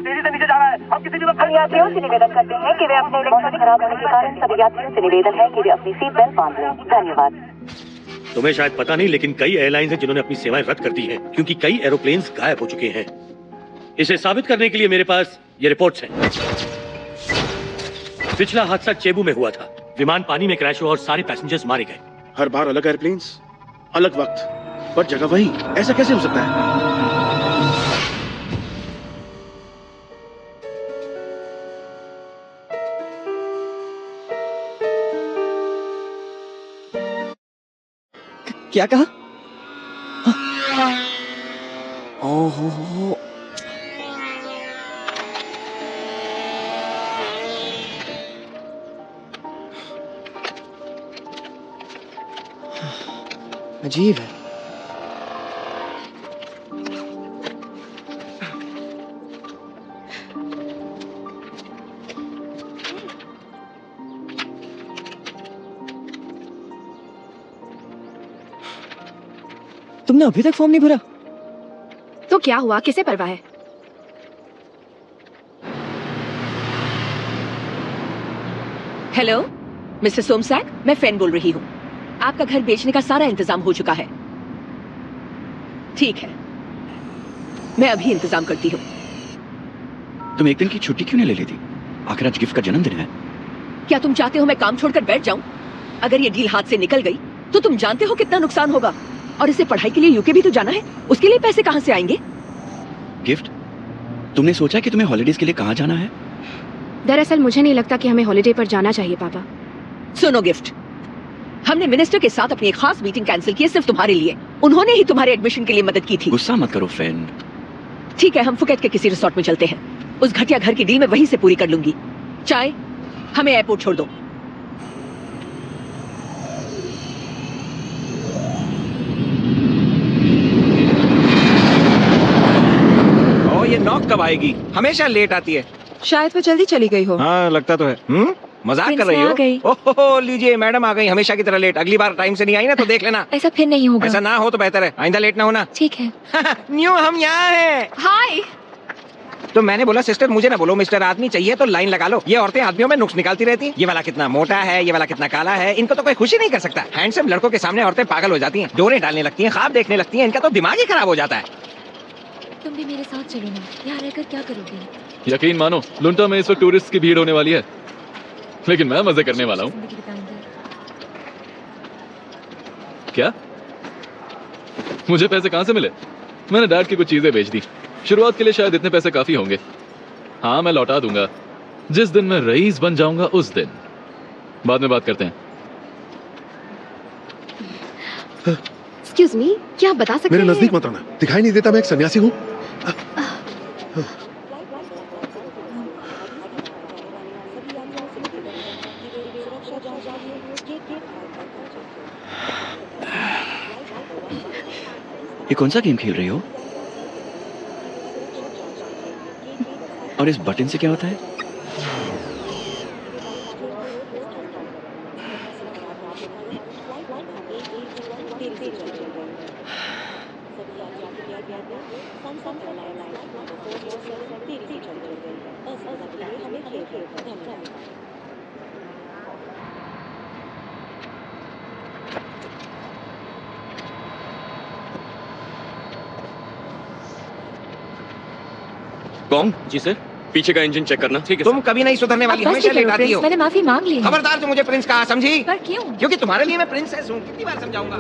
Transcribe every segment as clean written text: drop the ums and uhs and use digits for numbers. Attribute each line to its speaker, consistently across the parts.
Speaker 1: तेजी से नीचे जा रहा है। हम किसी भी वक्त
Speaker 2: हम यात्रियों से निवेदन करते हैं कि वे अपने मौसम खराब होने के कारण सभी यात्रियों से निवेदन है कि वे अपनी सीट बेल्ट बांध लें। धन्यवाद।
Speaker 3: तुम्हें शायद पता नहीं, लेकिन कई एयरलाइंस हैं जिन्होंने अपनी सेवाएं रद्द कर दी हैं क्योंकि कई एरोप्लेन्स गायब हो चुके हैं। इसे साबित करने के लिए मेरे पास ये रिपोर्ट्स हैं। पिछला हादसा चेबू में हुआ था। विमान पानी में क्रैश हुआ और सारे पैसेंजर्स मारे गए।
Speaker 4: हर बार अलग एयरप्लेन्स, अलग वक्त, पर जगह वही। ऐसा कैसे हो सकता है?
Speaker 5: क्या कहा? ओहो, अजीब है। तुमने अभी तक फॉर्म नहीं भरा?
Speaker 6: तो क्या हुआ, किसे परवाह है?
Speaker 7: हेलो मिस्टर सोमसैक, मैं फैन बोल रही हूँ। आपका घर बेचने का सारा इंतजाम हो चुका है। ठीक है, मैं अभी इंतजाम करती हूँ।
Speaker 5: तुम एक दिन की छुट्टी क्यों नहीं ले लेती? आखिर आज गिफ्ट का जन्मदिन है।
Speaker 7: क्या तुम चाहते हो मैं काम छोड़कर बैठ जाऊं? अगर ये डील हाथ से निकल गई तो तुम जानते हो कितना नुकसान होगा। और इसे पढ़ाई के लिए यूके भी तो जाना है, उसके लिए पैसे कहाँ से आएंगे?
Speaker 5: गिफ्ट, तुमने सोचा कि तुम्हें हॉलिडेज के लिए कहाँ जाना है?
Speaker 6: दरअसल मुझे नहीं लगता कि हमें हॉलिडे पर जाना चाहिए पापा।
Speaker 7: सुनो गिफ्ट, हमने मिनिस्टर के साथ अपनी एक खास मीटिंग कैंसिल की है सिर्फ तुम्हारे लिए। उन्होंने ही तुम्हारे एडमिशन के लिए मदद की थी।
Speaker 5: गुस्सा मत करो फ्रेंड।
Speaker 7: ठीक है, हम फुकेट के किसी रिसोर्ट में चलते हैं। उस घटिया घर की डील मैं वहीं से पूरी कर लूंगी। चाय, हमें एयरपोर्ट छोड़ दो।
Speaker 8: ये नॉक कब आएगी? हमेशा लेट आती है।
Speaker 9: शायद वो जल्दी चली गई हो।
Speaker 8: हाँ लगता तो है। मजाक कर रही हो? ओहो, लीजिए मैडम आ गई, हमेशा की तरह लेट। अगली बार टाइम से नहीं आई ना तो देख लेना।
Speaker 9: ऐसा फिर नहीं होगा।
Speaker 8: ऐसा ना हो तो बेहतर है, आइंदा लेट ना होना।
Speaker 9: ठीक है।
Speaker 8: न्यू हम यहाँ हैं।
Speaker 6: हाय।
Speaker 8: तो मैंने बोला सिस्टर मुझे ना बोलो मिस्टर, आदमी चाहिए तो लाइन लगा लो। ये औरतें आदमियों में नुक्स निकालती रहती हैं। ये वाला कितना मोटा है, ये वाला कितना काला है, इनको तो कोई खुशी नहीं कर सकता। हैंडसम लड़कों के सामने औरतें पागल हो जाती हैं, डोरे डालने लगती हैं, ख्वाब देखने लगती हैं। इनका तो दिमाग ही खराब हो जाता है।
Speaker 9: तुम भी मेरे साथ चलो ना, यहाँ रहकर क्या करोगे?
Speaker 10: यकीन मानो लुंटा में इस वक्त टूरिस्ट की भीड़ होने वाली है, लेकिन मैं मजे करने वाला हूँ। क्या? मुझे पैसे कहाँ से मिले? मैंने डैड की कुछ चीजें बेच दी। शुरुआत के लिए शायद इतने पैसे काफी होंगे। हाँ मैं लौटा दूंगा जिस दिन मैं रईस बन जाऊंगा, उस दिन। बाद में बात करते हैं।
Speaker 6: एक्सक्यूज मी, क्या आप बता सकते हैं?
Speaker 4: मेरे नजदीक मत आना, दिखाई नहीं देता मैं एक सन्यासी हूँ।
Speaker 5: ये कौन सा गेम खेल रही हो? और इस बटन से क्या होता है?
Speaker 3: कौन? जी सर। पीछे का इंजन चेक करना। ठीक है।
Speaker 8: तुम कभी नहीं सुधरने वाली, हमेशा लेट आती हो।
Speaker 9: मैंने माफी मांग ली।
Speaker 8: खबरदार जो मुझे प्रिंस कहा, समझी?
Speaker 9: पर क्यों?
Speaker 8: क्योंकि तुम्हारे लिए मैं प्रिंसेस हूँ। कितनी बार समझाऊंगा?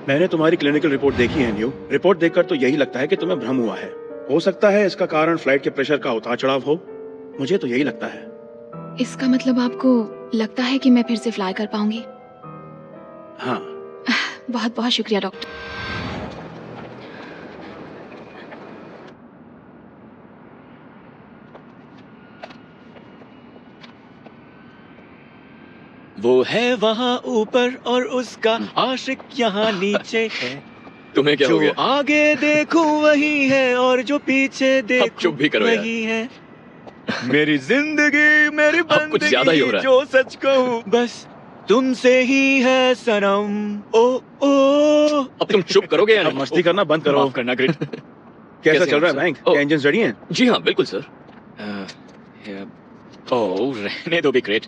Speaker 4: मैंने तुम्हारी क्लिनिकल रिपोर्ट देखी है न्यू। रिपोर्ट देखकर तो यही लगता है कि तुम्हें भ्रम हुआ है। हो सकता है इसका कारण फ्लाइट के प्रेशर का उतार चढ़ाव हो। मुझे तो यही लगता है।
Speaker 6: इसका मतलब आपको लगता है कि मैं फिर से फ्लाई कर पाऊंगी?
Speaker 4: हाँ।
Speaker 6: बहुत बहुत शुक्रिया डॉक्टर।
Speaker 3: वो है वहाँ ऊपर और उसका आशिक यहाँ नीचे है।
Speaker 10: तुम्हें क्या हो गया?
Speaker 3: जो आगे देखूं वही है और जो पीछे देखूं
Speaker 10: चुप भी करो यार।
Speaker 3: वही है। मेरी जिंदगी मेरी
Speaker 10: अब कुछ ज्यादा ही हो रहा है।
Speaker 3: जो सच कहूं बस
Speaker 5: तुमसे ही है सनम। ओ ओ
Speaker 1: अब तुम चुप करोगे या
Speaker 4: अब
Speaker 1: नहीं?
Speaker 4: मस्ती करना बंद करो।
Speaker 1: माफ करना ग्रेट।
Speaker 4: कैसा चल रहा है बैंक? क्या इंजन रेडी हैं?
Speaker 1: जी हाँ बिल्कुल सर। ओह रहने दो भी ग्रेट।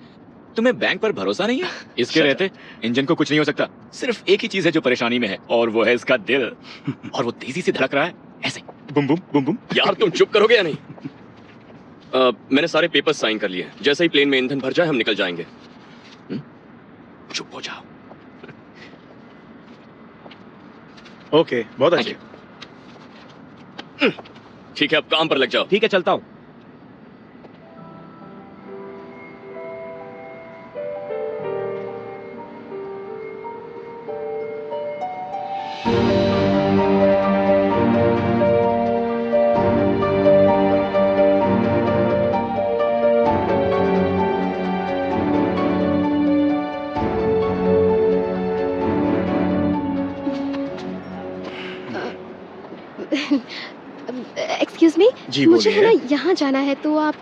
Speaker 1: तुम्हें बैंक पर भरोसा नहीं है? इसके रहते इंजन को कुछ नहीं हो सकता। सिर्फ एक ही चीज है जो परेशानी में है और वो है इसका दिल। और वो तेजी से धड़क रहा है ऐसे बुम बुम बुम बुम। यार तुम चुप करोगे या नहीं? मैंने सारे पेपर्स साइन कर लिए। जैसे ही प्लेन में ईंधन भर जाए हम निकल जाएंगे। चुप हो जाओ।
Speaker 4: ओके, बहुत अच्छे।
Speaker 1: ठीक है अब काम पर लग जाओ।
Speaker 8: ठीक है चलता हूँ।
Speaker 9: एक्सक्यूज मी,
Speaker 4: जी,
Speaker 9: मुझे है
Speaker 4: बोलिए।
Speaker 9: ना यहाँ जाना है तो आप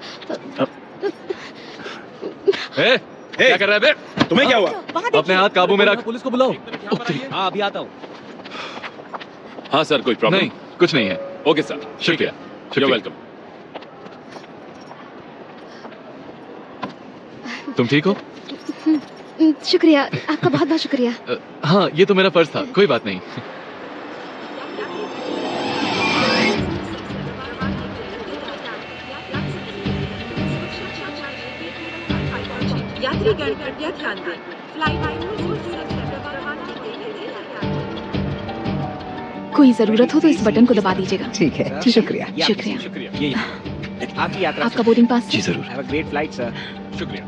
Speaker 10: क्या कर रहा है बे?
Speaker 4: तुम्हें क्या हुआ?
Speaker 10: अपने हाथ काबू में रख।
Speaker 5: पुलिस को बुलाओ।
Speaker 8: हाँ अभी आता हूँ।
Speaker 1: हाँ सर कोई प्रॉब्लम
Speaker 10: नहीं कुछ नहीं है।
Speaker 1: ओके सर
Speaker 10: शुक्रिया
Speaker 1: यू
Speaker 10: शुक्रिया।
Speaker 1: वेलकम।
Speaker 10: तुम ठीक हो?
Speaker 9: शुक्रिया, आपका बहुत बहुत शुक्रिया।
Speaker 10: हाँ ये तो मेरा फर्ज था, कोई बात नहीं।
Speaker 7: यात्रीगण कृपया ध्यान दें।
Speaker 6: कोई जरूरत हो तो इस बटन को दबा दीजिएगा।
Speaker 8: ठीक है
Speaker 6: ठीक है।
Speaker 8: शुक्रिया।
Speaker 6: शुक्रिया।
Speaker 10: शुक्रिया।
Speaker 8: आपकी यात्रा
Speaker 6: आपका बोर्डिंग पास।
Speaker 5: जी जरूर।
Speaker 8: Have a great flight sir.
Speaker 10: शुक्रिया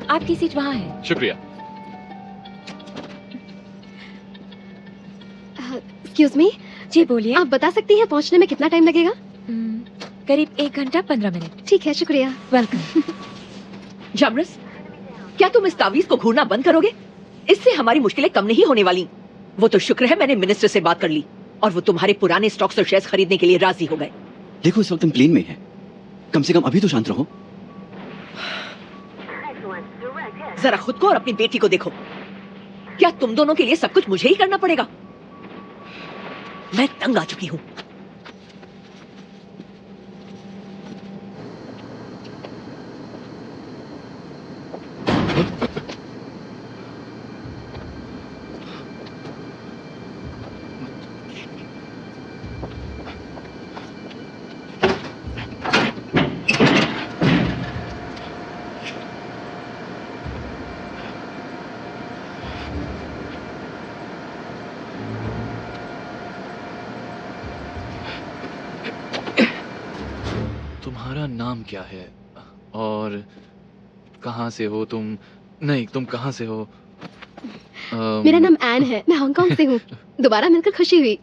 Speaker 9: आपकी सीट वहाँ है।
Speaker 10: शुक्रिया।
Speaker 9: एक्सक्यूज मी,
Speaker 11: जी बोलिए।
Speaker 9: आप बता सकती हैं पहुँचने में कितना टाइम लगेगा?
Speaker 11: करीब 1 घंटा 15 मिनट।
Speaker 9: ठीक है शुक्रिया।
Speaker 11: वेलकम।
Speaker 7: जामरस, क्या तुम इस तावीज को घूरना बंद करोगे? इससे हमारी मुश्किलें कम नहीं होने वाली। वो तो शुक्र है मैंने मिनिस्टर से बात कर ली और वो तुम्हारे पुराने स्टॉक्स और शेयर्स खरीदने के लिए राजी हो गए।
Speaker 5: देखो इस वक्त हम प्लेन में हैं। कम से कम अभी तो शांत रहो।
Speaker 7: जरा खुद को और अपनी बेटी को देखो। क्या तुम दोनों के लिए सब कुछ मुझे ही करना पड़ेगा? मैं तंग आ चुकी हूँ।
Speaker 10: तुम्हारा नाम क्या है और कहाँ से हो तुम? नहीं तुम कहाँ से हो?
Speaker 9: मेरा नाम एन है, मैं हांगकांग से हूँ। दोबारा मिलकर खुशी हुई।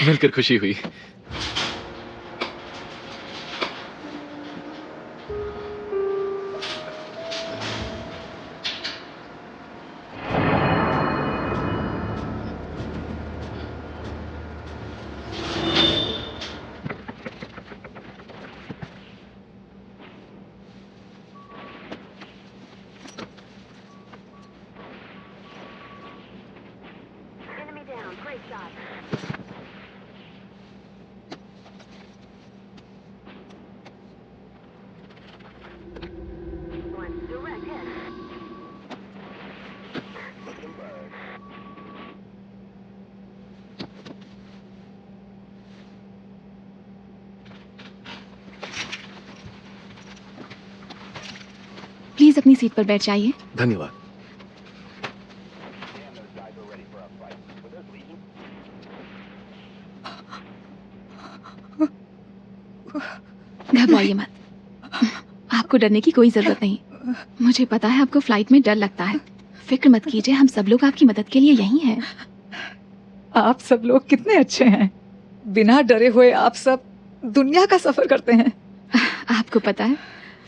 Speaker 10: मिलकर खुशी हुई।
Speaker 6: प्लीज अपनी सीट पर बैठ जाइए।
Speaker 3: धन्यवाद।
Speaker 6: घबराइए मत, आपको डरने की कोई जरूरत नहीं। मुझे पता है आपको फ्लाइट में डर लगता है। फिक्र मत कीजिए, हम सब लोग आपकी मदद के लिए यहीं हैं।
Speaker 12: आप सब लोग कितने अच्छे हैं। बिना डरे हुए आप सब दुनिया का सफर करते हैं।
Speaker 6: आपको पता है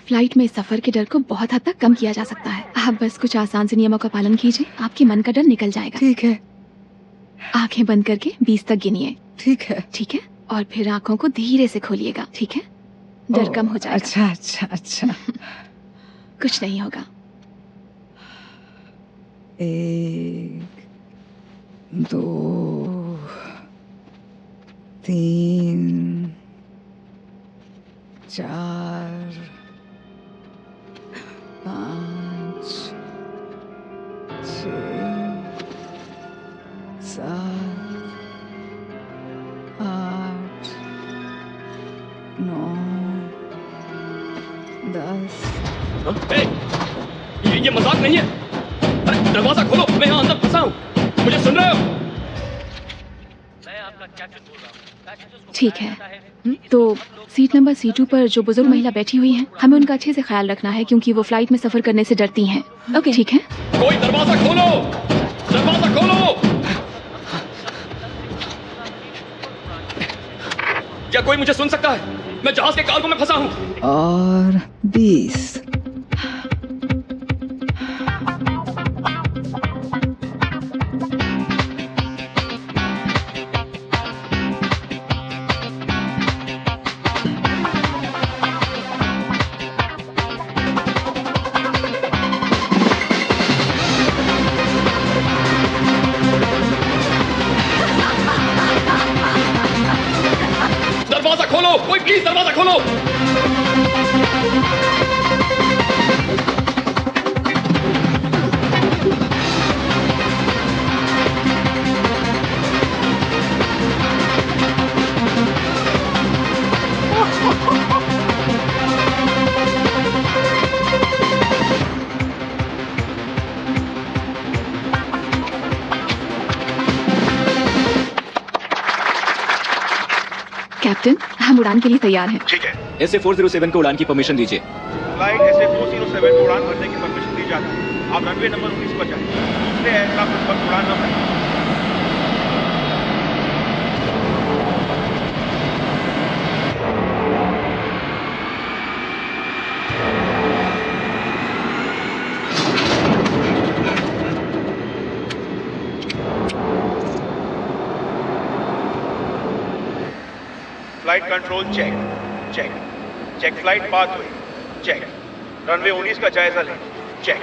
Speaker 6: फ्लाइट में सफर के डर को बहुत हद तक कम किया जा सकता है। आप बस कुछ आसान से नियमों का पालन कीजिए, आपके मन का डर निकल जाएगा।
Speaker 12: ठीक है।
Speaker 6: आंखें बंद करके 20 तक गिनिए।
Speaker 12: ठीक है।
Speaker 6: ठीक है, और फिर आंखों को धीरे से खोलिएगा। ठीक है, डर कम हो जाएगा।
Speaker 12: अच्छा अच्छा अच्छा।
Speaker 6: कुछ नहीं होगा।
Speaker 12: 1 2 3 4 5 6 7 8 9 10।
Speaker 1: ये मजाक नहीं है। अरे दरवाजा खोलो, मैं यहाँ अंदर फंसा हूँ। मुझे सुन रहे हो?
Speaker 6: ठीक है, तो सीट नंबर C2 पर जो बुजुर्ग महिला बैठी हुई हैं, हमें उनका अच्छे से ख्याल रखना है क्योंकि वो फ्लाइट में सफर करने से डरती हैं।
Speaker 7: ओके,
Speaker 6: ठीक है?
Speaker 1: कोई दरवाजा खोलो, दरवाजा खोलो। क्या कोई मुझे सुन सकता है? मैं जहाज के कार्गो में फंसा हूँ।
Speaker 12: और 20।
Speaker 1: दरवाजा खोलो, कोई प्लीज दरवाजा खोलो।
Speaker 6: कैप्टन, हम उड़ान के लिए तैयार हैं।
Speaker 4: ठीक है।
Speaker 1: SA-407 को उड़ान की परमिशन दीजिए।
Speaker 4: फ्लाइट SA-407 को उड़ान भरने की परमिशन दी जाती है। आप रनवे नंबर 19 पर जाएं। दूसरे एयरक्राफ्ट पर उड़ान न भरें। Flight control check check check flight pathway check runway 19 का जायजा लें चेक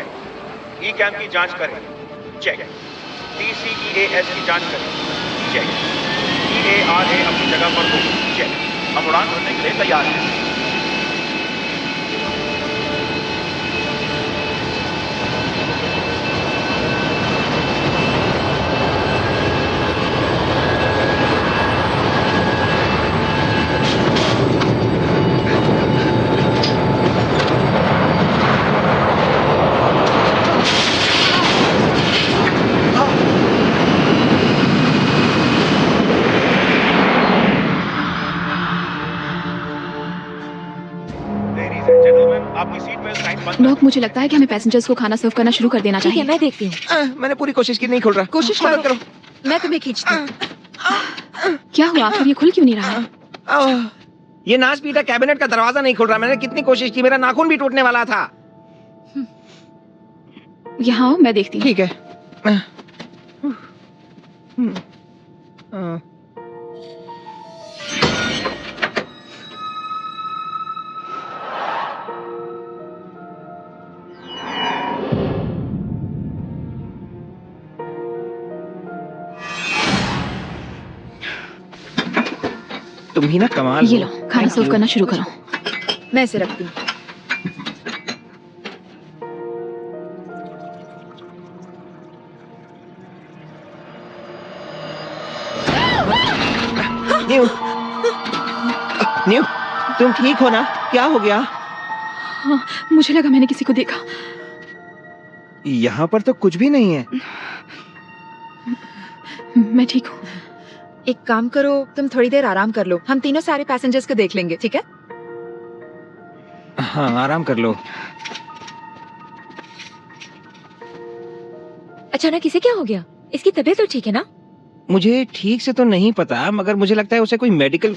Speaker 4: ई कैम की जांच करें चेक TCEAS की जांच करें चेक EARA अपनी जगह पर हो चेक हम उड़ान भरने के लिए तैयार हैं।
Speaker 6: नॉक, मुझे लगता है कि हमें पैसेंजर्स को खाना सर्व करना शुरू कर देना
Speaker 7: ठीक
Speaker 6: चाहिए।
Speaker 7: है, मैं देखती हूँ।
Speaker 8: मैंने पूरी कोशिश की, नहीं खुल रहा।
Speaker 7: कोशिश
Speaker 8: मदद
Speaker 7: करो, मैं तुम्हें खींचती हूँ।
Speaker 6: क्या हुआ आखिर, ये खुल क्यों नहीं रहा?
Speaker 8: ये नाच पीटा कैबिनेट का दरवाजा नहीं खुल रहा। मैंने कितनी कोशिश की, मेरा नाखून भी टूटने वाला था।
Speaker 6: यहाँ आओ, मैं देखती हूँ।
Speaker 8: ठीक है। तुम ही ना कमाल।
Speaker 6: ये लो, खाना सर्व करना शुरू करो।
Speaker 7: मैं इसे रखती हूँ।
Speaker 8: न्यू, तुम ठीक हो ना? क्या हो गया?
Speaker 6: हाँ, मुझे लगा मैंने किसी को देखा।
Speaker 8: यहाँ पर तो कुछ भी नहीं है।
Speaker 6: मैं ठीक हूँ।
Speaker 11: एक काम करो, तुम थोड़ी देर आराम कर लो, हम तीनों सारे पैसेंजर्स को देख लेंगे, ठीक है?
Speaker 8: हाँ, आराम कर लो।
Speaker 11: अचानक इसे क्या हो गया? इसकी तबीयत तो ठीक है ना?
Speaker 8: मुझे ठीक से तो नहीं पता, मगर मुझे लगता है उसे कोई मेडिकल।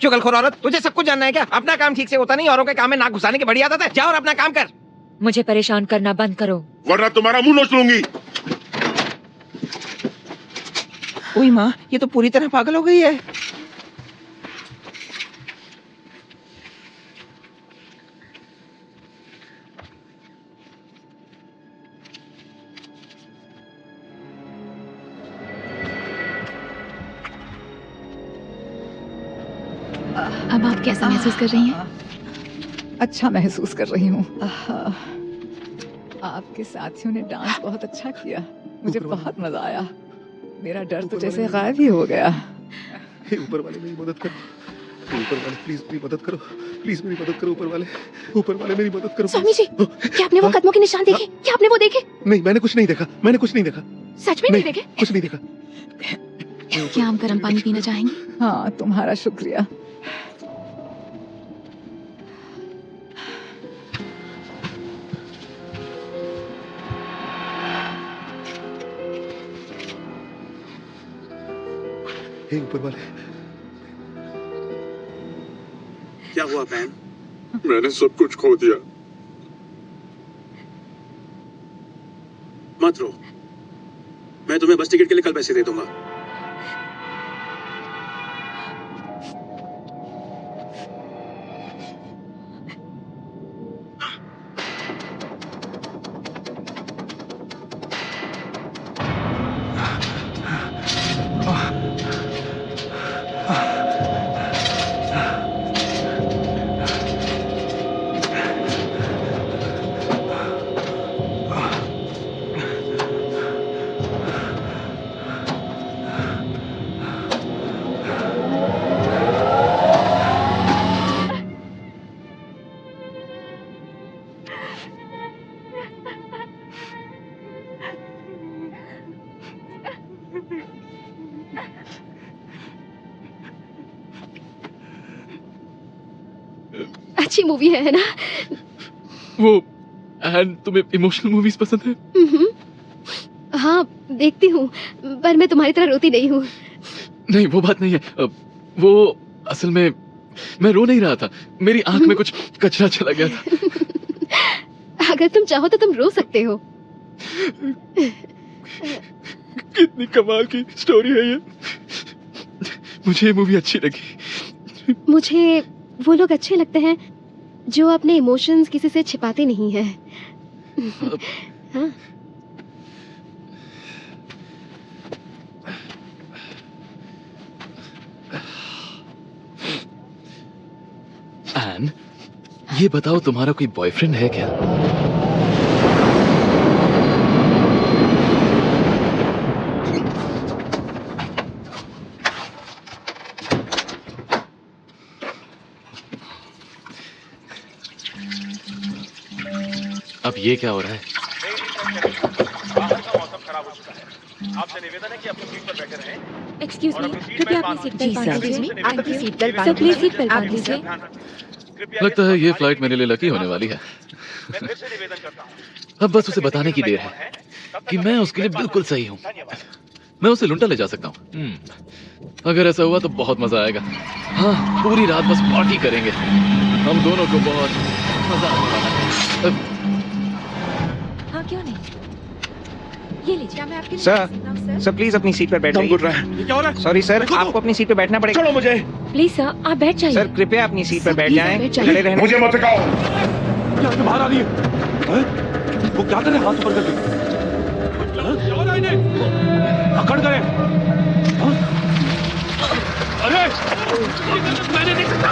Speaker 8: चुगलखोर औरत, तुझे सब कुछ जानना है क्या? अपना काम ठीक से होता नहीं, औरों के काम में नाक घुसाने की बड़ी आदत है। जा और अपना काम कर।
Speaker 11: मुझे परेशान करना बंद करो,
Speaker 4: वरना तुम्हारा मुंह नोच लूंगी।
Speaker 8: ओए माँ, ये तो पूरी तरह पागल हो गई है।
Speaker 6: अब आप कैसा महसूस कर रही हैं?
Speaker 12: अच्छा महसूस कर रही हूँ। आपके साथियों ने डांस बहुत अच्छा किया, मुझे बहुत मजा आया। मेरा डर तो जैसे गायब ही हो गया।
Speaker 13: हे ऊपर वाले मेरी मदद करो, ऊपर वाले प्लीज मेरी मदद करो, प्लीज मेरी मदद करो ऊपर वाले मेरी मदद करो।
Speaker 9: स्वामी जी, क्या आपने वो कदमों के निशान देखे? क्या आपने वो देखे?
Speaker 13: नहीं, मैंने कुछ नहीं देखा, मैंने कुछ नहीं देखा।
Speaker 9: सच में नहीं देखे?
Speaker 13: कुछ नहीं देखा।
Speaker 6: क्या आप गर्म पानी पीना चाहेंगी?
Speaker 12: हाँ, तुम्हारा शुक्रिया।
Speaker 13: हे ऊपर वाले।
Speaker 14: क्या हुआ बहन?
Speaker 13: मैंने सब कुछ खो दिया।
Speaker 14: मत रो, मैं तुम्हें बस टिकट के लिए कल पैसे दे दूंगा।
Speaker 9: अच्छी मूवी है ना?
Speaker 10: वो एंड तुम्हें इमोशनल मूवीज पसंद है?
Speaker 9: हाँ, देखती हूँ, पर मैं तुम्हारी तरह रोती नहीं हूँ।
Speaker 10: नहीं, वो बात नहीं है। वो असल में मैं रो नहीं रहा था, मेरी आंख में कुछ कचरा चला गया था।
Speaker 9: अगर तुम चाहो तो तुम रो सकते हो।
Speaker 10: कितनी कमाल की स्टोरी है ये। मुझे ये मूवी अच्छी लगी।
Speaker 9: मुझे वो लोग अच्छे लगते हैं जो अपने इमोशंस किसी से छिपाते नहीं हैं। हाँ?
Speaker 10: एन, ये बताओ तुम्हारा कोई बॉयफ्रेंड है क्या? अब ये क्या हो रहा है?
Speaker 4: बाहर का मौसम खराब हो चुका है। आपसे निवेदन है कि अपनी सीट पर बैठे रहें।
Speaker 7: एक्सक्यूज
Speaker 4: और
Speaker 7: मी,
Speaker 4: अपनी
Speaker 7: कृपया
Speaker 4: बेल्ट
Speaker 7: अपनी
Speaker 4: बांध
Speaker 7: सीट
Speaker 4: लें।
Speaker 7: बेल्ट बांध लीजिए।
Speaker 11: आपकी सीट बेल्ट बांध
Speaker 7: सर प्लीज
Speaker 11: लीजिए।
Speaker 7: सीट बेल्ट बांध
Speaker 11: आप
Speaker 7: लीजिए।
Speaker 10: लगता है ये फ्लाइट मेरे लिए लकी होने वाली है।
Speaker 4: मैं फिर से निवेदन करता हूं।
Speaker 10: अब बस उसे बताने की देर है कि मैं उसके लिए बिल्कुल सही हूँ। मैं उसे लुंटा ले जा सकता हूँ। अगर ऐसा हुआ तो बहुत मजा आएगा। हाँ, पूरी रात बस पार्टी करेंगे। हम दोनों को बहुत मजा आने वाला है।
Speaker 7: हाँ, क्यों नहीं? ये लीजिए।
Speaker 11: क्या मैं आपके लिए
Speaker 8: सर, सर प्लीज अपनी सीट पर बैठ जाइए।
Speaker 4: क्या हो रहा है?
Speaker 8: सॉरी सर, आपको अपनी सीट पर बैठना पड़ेगा।
Speaker 4: छोड़ो मुझे।
Speaker 7: प्लीज सर, आप बैठ जाइए।
Speaker 8: सर कृपया अपनी सीट पर
Speaker 7: सर,
Speaker 8: बैठ
Speaker 7: प्लीज,
Speaker 8: जाएं।
Speaker 7: बैठ जाइए।
Speaker 8: खड़े रहने।
Speaker 4: मुझे मत सिखाओ। क्या तुम बाहर आ रही है? वो क्या कर रहे हैं हाथ ऊपर करके? क्या हो रहा है इन्हें? पकड़ गए। अरे मैंने नहीं सकता।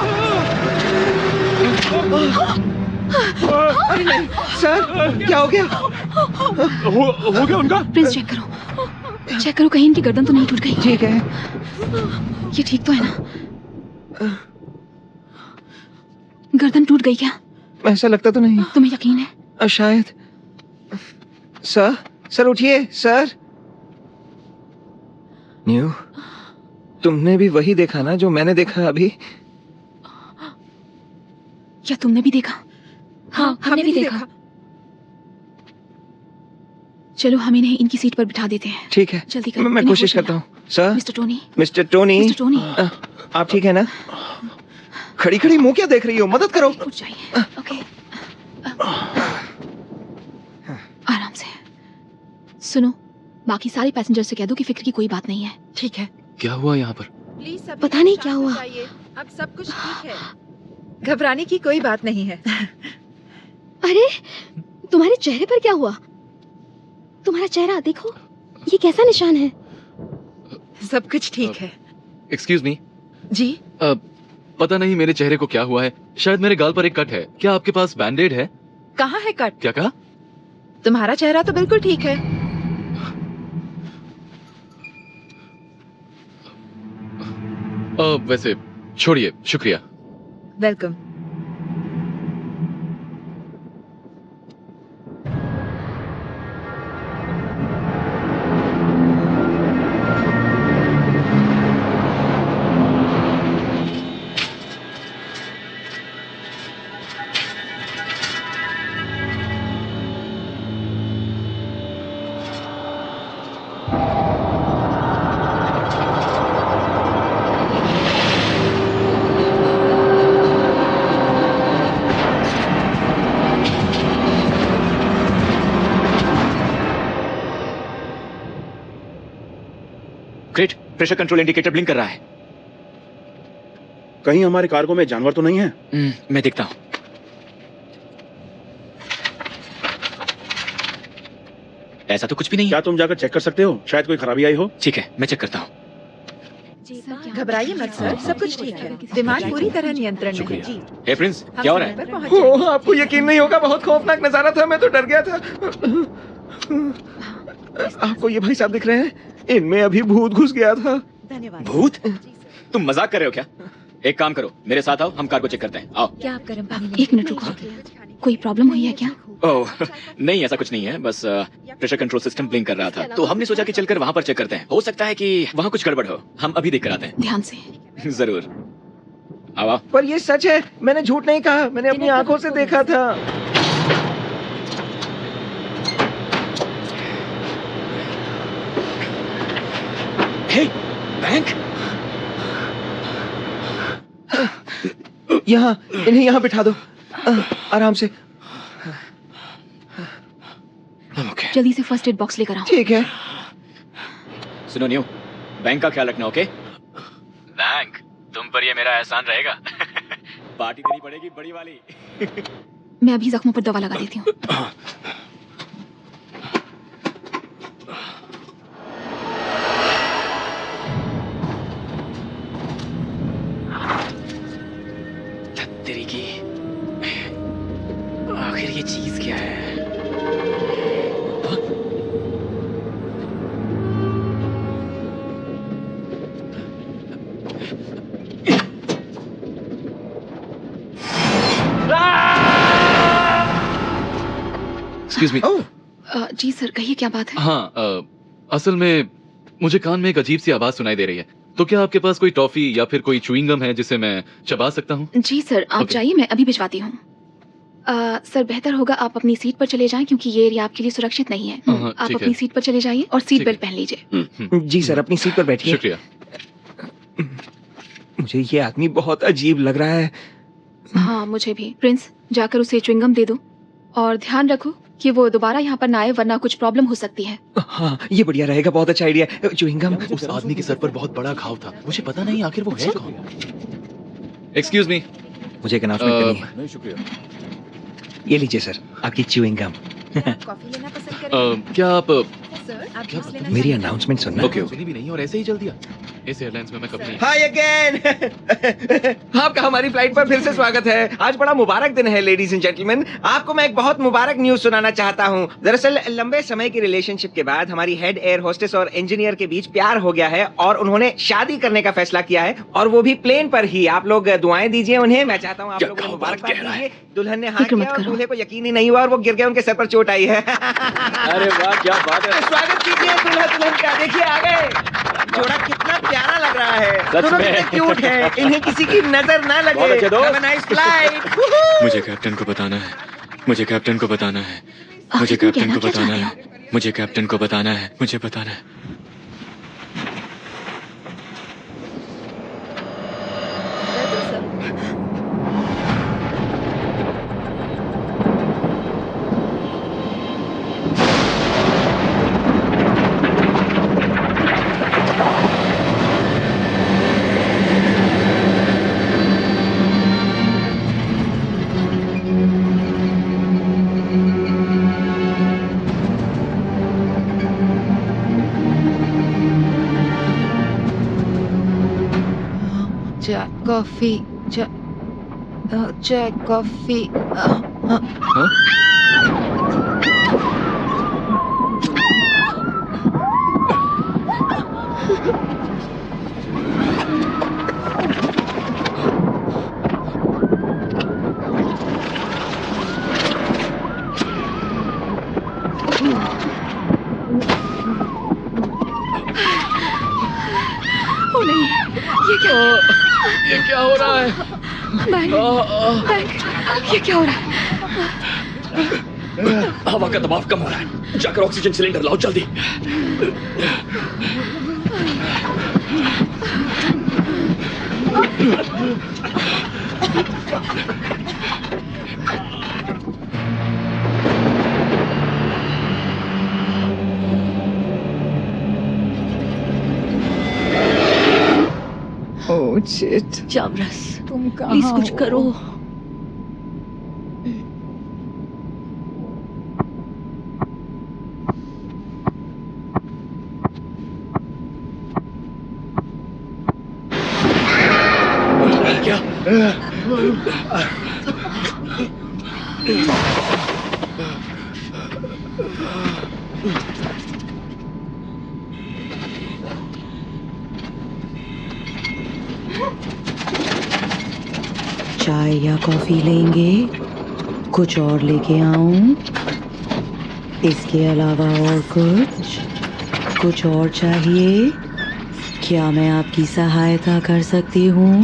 Speaker 8: अरे नहीं सर, क्या हो गया?
Speaker 4: हो गया उनका?
Speaker 6: प्लीज चेक करो, चेक करो कहीं इनकी गर्दन तो नहीं टूट गई।
Speaker 8: ठीक है।
Speaker 6: ये ठीक तो है ना? गर्दन टूट गई क्या?
Speaker 8: ऐसा लगता तो नहीं।
Speaker 6: तुम्हें यकीन है?
Speaker 8: शायद। सर, सर उठिए सर। न्यू, तुमने भी वही देखा ना जो मैंने देखा अभी?
Speaker 6: क्या तुमने भी देखा?
Speaker 7: हाँ, हमने भी देखा।
Speaker 6: चलो हम इन्हें इनकी सीट पर बिठा देते हैं।
Speaker 8: ठीक है,
Speaker 6: जल्दी करो।
Speaker 8: मैं कोशिश करता हूँ। Sir,
Speaker 6: mister Tony.
Speaker 8: Mister Tony.
Speaker 6: Mister Tony.
Speaker 8: आप ठीक है ना? खड़ी खड़ी मुंह क्या देख रही हो? मदद करो।
Speaker 6: उठ जाइए। ओके, आराम से। सुनो, बाकी सारे पैसेंजर से कह दो कि फिक्र की कोई बात नहीं है।
Speaker 11: ठीक है।
Speaker 10: क्या हुआ यहाँ पर?
Speaker 11: प्लीज सभी
Speaker 9: पता नहीं क्या
Speaker 11: शांत हो
Speaker 9: हुआ।
Speaker 11: जाइए। अब सब कुछ ठीक है, घबराने की कोई बात नहीं है।
Speaker 9: अरे, तुम्हारे चेहरे पर क्या हुआ? तुम्हारा चेहरा देखो, ये कैसा निशान है?
Speaker 11: सब कुछ ठीक है।
Speaker 10: Excuse me.
Speaker 11: जी?
Speaker 10: पता नहीं मेरे चेहरे को क्या हुआ है, शायद मेरे गाल पर एक कट है। क्या आपके पास बैंडेड है?
Speaker 11: कहाँ है कट?
Speaker 10: क्या कहा?
Speaker 11: तुम्हारा चेहरा तो बिल्कुल ठीक है।
Speaker 10: वैसे छोड़िए, शुक्रिया।
Speaker 11: Welcome.
Speaker 1: Great, pressure control indicator blink कर रहा है।
Speaker 14: कहीं हमारे कार्गो में जानवर तो नहीं है?
Speaker 1: मैं देखता हूँ। ऐसा तो कुछ भी नहीं है।
Speaker 14: क्या तुम जाकर चेक कर सकते हो? शायद कोई खराबी आई हो।
Speaker 1: ठीक है, मैं चेक करता हूँ।
Speaker 11: घबराइए मत सर, सब कुछ ठीक है। विमान पूरी तरह नियंत्रण में है।
Speaker 1: हे प्रिंस, क्या हो रहा है?
Speaker 8: ओह, आपको यकीन नहीं होगा, बहुत खौफनाक नजारा था, मैं तो डर गया था। आपको ये भाई साहब दिख रहे हैं? इनमें अभी भूत घुस गया था।
Speaker 1: भूत? तुम मजाक कर रहे हो क्या? एक काम करो, मेरे साथ आओ, हम कार को चेक करते हैं। आओ।
Speaker 6: क्या आप गर्म पानी? एक मिनट रुको, कोई प्रॉब्लम हुई है क्या?
Speaker 1: ओह नहीं, ऐसा कुछ नहीं है, बस प्रेशर कंट्रोल सिस्टम ब्लिंक कर रहा था, तो हमने सोचा कि चलकर वहाँ पर चेक करते हैं। हो सकता है कि वहाँ कुछ गड़बड़ हो, हम अभी देख कर आते हैं।
Speaker 6: ध्यान से।
Speaker 1: जरूर। आओ।
Speaker 8: पर ये सच है, मैंने झूठ नहीं कहा, मैंने अपनी आंखों से देखा था।
Speaker 1: हे, बैंक?
Speaker 8: यहाँ, इन्हें यहाँ बिठा दो, आराम से।
Speaker 6: जल्दी से फर्स्ट एड बॉक्स लेकर आओ।
Speaker 8: ठीक है।
Speaker 1: सुनो न्यू, बैंक का ख्याल रखना, ओके? बैंक, तुम पर ये मेरा एहसान रहेगा। पार्टी देनी पड़ेगी बड़ी वाली।
Speaker 6: मैं अभी जख्मों पर दवा लगा देती हूँ।
Speaker 1: तेरी की आखिर ये चीज क्या है?
Speaker 10: Excuse me.
Speaker 6: जी सर, कहिए क्या बात है?
Speaker 10: हाँ, असल में मुझे कान में एक अजीब सी आवाज सुनाई दे रही है, तो क्या आपके पास कोई टॉफी या फिर कोई च्युइंग गम है जिसे मैं चबा सकता हूँ?
Speaker 6: जी सर, आप जाइए, मैं अभी भिजवाती हूँ। सर, बेहतर होगा आप अपनी सीट पर चले जाएं, क्योंकि ये एरिया आपके लिए सुरक्षित नहीं है। आप अपनी सीट पर चले जाइए और सीट बेल्ट पहन लीजिए।
Speaker 8: जी सर, अपनी सीट पर बैठिए।
Speaker 10: शुक्रिया।
Speaker 8: मुझे ये आदमी बहुत अजीब लग रहा है।
Speaker 6: हाँ, मुझे भी। प्रिंस, जाकर उसे च्युइंगम दे दो और ध्यान रखो कि वो दोबारा यहाँ पर ना आए, वरना कुछ प्रॉब्लम हो सकती है।
Speaker 8: हाँ, ये बढ़िया रहेगा, बहुत अच्छा आइडिया। च्युइंगम।
Speaker 10: उस आदमी के सर पर बहुत बड़ा घाव था, मुझे पता नहीं आखिर वो है कौन। एक्सक्यूज मी,
Speaker 8: मुझे एक अनाउंसमेंट करनी है।
Speaker 10: नहीं शुक्रिया।
Speaker 8: ये लीजिए सर, आपकी च्युइंगम।
Speaker 10: क्या आप
Speaker 8: मेरी अनाउंसमेंट सुनना।
Speaker 10: ओके, सुनी भी नहीं और ऐसे ही चल दिया। इस एयरलाइंस में मैं कब नहीं।
Speaker 8: हाय अगेन। आपका हमारी फ्लाइट पर फिर से स्वागत है। आज बड़ा मुबारक दिन है लेडीज एंड जेंटलमैन। आपको मैं एक बहुत मुबारक न्यूज सुनाना चाहता हूँ। दरअसल लंबे समय की रिलेशनशिप के बाद हमारी हेड एयर होस्टेस और इंजीनियर के बीच प्यार हो गया है और उन्होंने शादी करने का फैसला किया है, और वो भी प्लेन पर ही। आप लोग दुआएं दीजिए उन्हें। मैं चाहता हूँ आप लोग मुबारकबाद दीजिए। दुल्हन ने हाँ किया और दूल्हे को यकीन ही नहीं हुआ और वो गिर गए, उनके सर पर चोट आई है।
Speaker 1: अरे वाह, क्या बात है।
Speaker 8: स्वागत कीजिए दुल्हा दुल्हन का। देखिए आ गए, जोड़ा कितना प्यारा लग रहा है।
Speaker 1: सच
Speaker 8: दोनों
Speaker 1: में।
Speaker 8: कितने क्यूट हैं, इन्हें किसी की नजर ना लगे।
Speaker 1: बहुत अच्छे दोस्त।
Speaker 8: Have a nice flight।
Speaker 1: मुझे कैप्टन को बताना है, मुझे कैप्टन को बताना है, मुझे कैप्टन को बताना है, मुझे कैप्टन को बताना है, मुझे बताना है।
Speaker 12: कॉफी, चाय कॉफी।
Speaker 6: ओ नहीं, ये क्या
Speaker 10: हो रहा है?
Speaker 6: बैंक, ये क्या हो रहा है?
Speaker 5: हवा का दबाव कम हो रहा है, जाकर ऑक्सीजन सिलेंडर लाओ जल्दी।
Speaker 12: Oh shit.
Speaker 7: चामरस,
Speaker 12: तुम कहाँ
Speaker 7: प्लीज कुछ
Speaker 12: हो?
Speaker 7: करो।
Speaker 5: क्या?
Speaker 15: चाय या कॉफी लेंगे? कुछ और लेके आऊं? इसके अलावा और कुछ और चाहिए? क्या मैं आपकी सहायता कर सकती हूँ?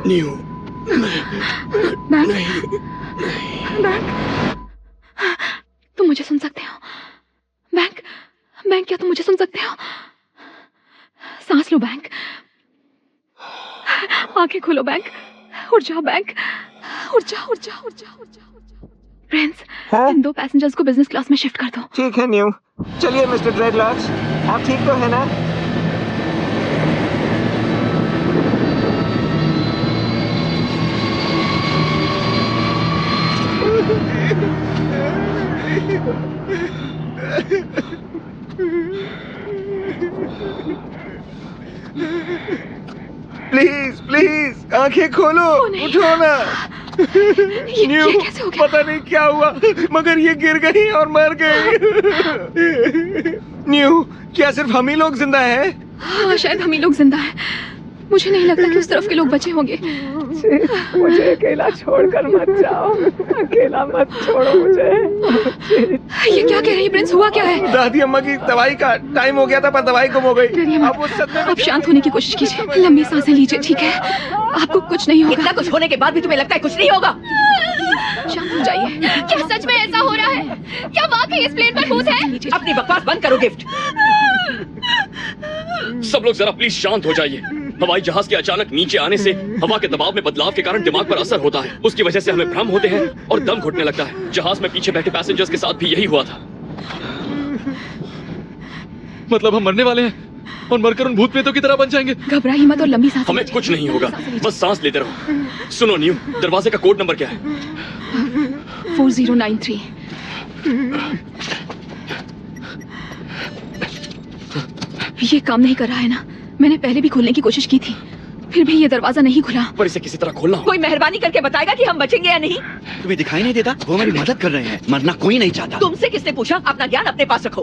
Speaker 5: न्यू।
Speaker 6: बैंक, तुम मुझे सुन सकते हो? बैंक, क्या तुम मुझे सुन सकते हो? सांस लो बैंक, आंखें खोलो बैंक, उठ जाओ बैंक, उठ जाओ। प्रिंस, इन 2 पैसेंजर्स को बिजनेस क्लास में शिफ्ट कर दो।
Speaker 8: ठीक है न्यू। चलिए मिस्टर ड्रेडलॉक्स, आप ठीक तो है ना? प्लीज प्लीज आंखें खोलो, उठो ना। न्यू,
Speaker 6: ये कैसे हो गया?
Speaker 8: पता नहीं क्या हुआ मगर ये गिर गई और मर गई। न्यू, क्या सिर्फ हम ही लोग जिंदा हैं?
Speaker 6: हाँ, शायद हम ही लोग जिंदा हैं। मुझे नहीं लगता कि उस तरफ के लोग बचे होंगे।
Speaker 12: मुझे अकेला छोड़कर मत जाओ, अकेला मत छोड़ो मुझे।
Speaker 6: ये क्या कह रही है प्रिंस, हुआ क्या है?
Speaker 8: दादी अम्मा की दवाई का टाइम हो गया था पर दवाई गुम हो गई।
Speaker 6: अब शांत होने की कोशिश कीजिए, लंबी सांसें लीजिए, ठीक है? आपको कुछ नहीं होगा।
Speaker 7: इतना कुछ होने के बाद भी तुम्हें लगता है कुछ नहीं होगा?
Speaker 6: शांत हो जाइए।
Speaker 16: क्या सच में ऐसा हो रहा है? क्या वाकई इस प्लेन पर भूत है?
Speaker 7: अपनी बकवास बंद करो गिफ्ट।
Speaker 5: सब लोग जरा प्लीज शांत हो जाइए। हवाई जहाज के अचानक नीचे आने से हवा के दबाव में बदलाव के कारण दिमाग पर असर होता है। उसकी वजह से हमें भ्रम होते हैं और दम घुटने लगता है। जहाज में पीछे बैठे पैसेंजर्स के साथ भी यही हुआ था।
Speaker 10: मतलब हम मरने वाले हैं और मरकर उन भूत प्रेतों की तरह बन जाएंगे।
Speaker 6: घबराइए मत और लंबी सांसें
Speaker 5: हमें कुछ नहीं होगा, बस सांस लेते रहो। सुनो न्यू, दरवाजे का कोड नंबर क्या है?
Speaker 6: 4093। ये काम नहीं कर रहा है ना? मैंने पहले भी खोलने की कोशिश की थी, फिर भी ये दरवाजा नहीं खुला।
Speaker 5: पर इसे किसी तरह खोलना होगा।
Speaker 7: कोई मेहरबानी करके बताएगा कि हम बचेंगे या नहीं?
Speaker 5: तुम्हें दिखाई नहीं देता? वो हमारी मदद कर रहे हैं, मरना कोई नहीं चाहता।
Speaker 7: तुमसे किसने पूछा? अपना ज्ञान अपने पास रखो।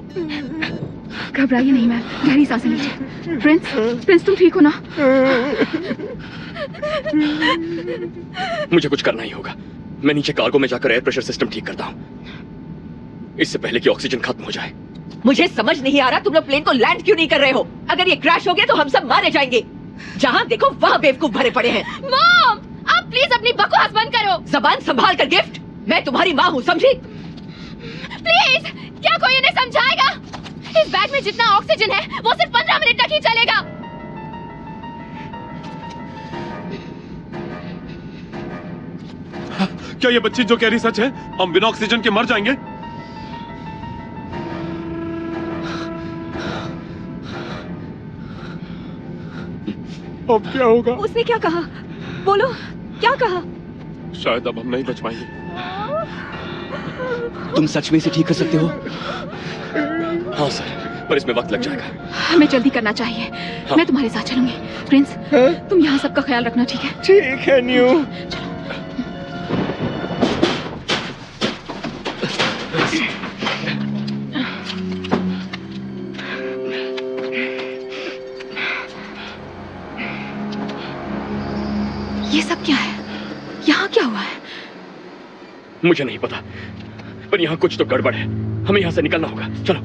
Speaker 6: घबराइए नहीं मैम, गहरी सांसें लीजिए। प्रिंस तुम ठीक हो ना?
Speaker 5: मुझे कुछ करना ही होगा। मैं नीचे कार्गो में जाकर एयर प्रेशर सिस्टम ठीक करता हूँ, इससे पहले कि ऑक्सीजन खत्म हो जाए।
Speaker 7: मुझे समझ नहीं आ रहा तुम लोग प्लेन को लैंड क्यों नहीं कर रहे हो? अगर ये क्रैश हो गया तो हम सब मारे जाएंगे। जहाँ देखो वहाँ बेवकूफ भरे पड़े हैं।
Speaker 16: मॉम, आप प्लीज अपनी बकवास बंद करो।
Speaker 7: जबान संभाल कर गिफ्ट, मैं तुम्हारी माँ हूँ, समझी?
Speaker 16: प्लीज, क्या कोई उन्हें समझाएगा? इस बैग में जितना ऑक्सीजन है वो सिर्फ 15 मिनट तक ही चलेगा।
Speaker 13: क्या ये बच्ची जो कह रही सच है? हम बिना ऑक्सीजन के मर जाएंगे? अब क्या होगा?
Speaker 7: उसने क्या कहा? बोलो, क्या कहा?
Speaker 13: शायद अब हम नहीं बच पाएंगे।
Speaker 5: तुम सच में इसे ठीक कर सकते हो? हाँ सर, पर इसमें वक्त लग जाएगा।
Speaker 6: हमें जल्दी करना चाहिए। मैं तुम्हारे साथ चलूंगी। प्रिंस, तुम यहाँ सबका ख्याल रखना, ठीक है?
Speaker 8: ठीक है न्यू।
Speaker 6: ये सब क्या है? यहाँ क्या हुआ है?
Speaker 5: मुझे नहीं पता, पर यहाँ कुछ तो गड़बड़ है। हमें यहाँ से निकलना होगा। चलो।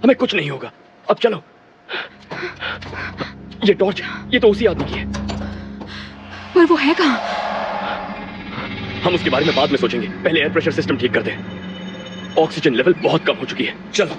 Speaker 5: हमें कुछ नहीं होगा। अब चलो। ये टॉर्च, ये तो उसी आदमी की है।
Speaker 6: पर वो है कहाँ?
Speaker 5: हम उसके बारे में बाद में सोचेंगे। पहले एयर प्रेशर सिस्टम ठीक कर दे। ऑक्सीजन लेवल बहुत कम हो चुकी है। चलो।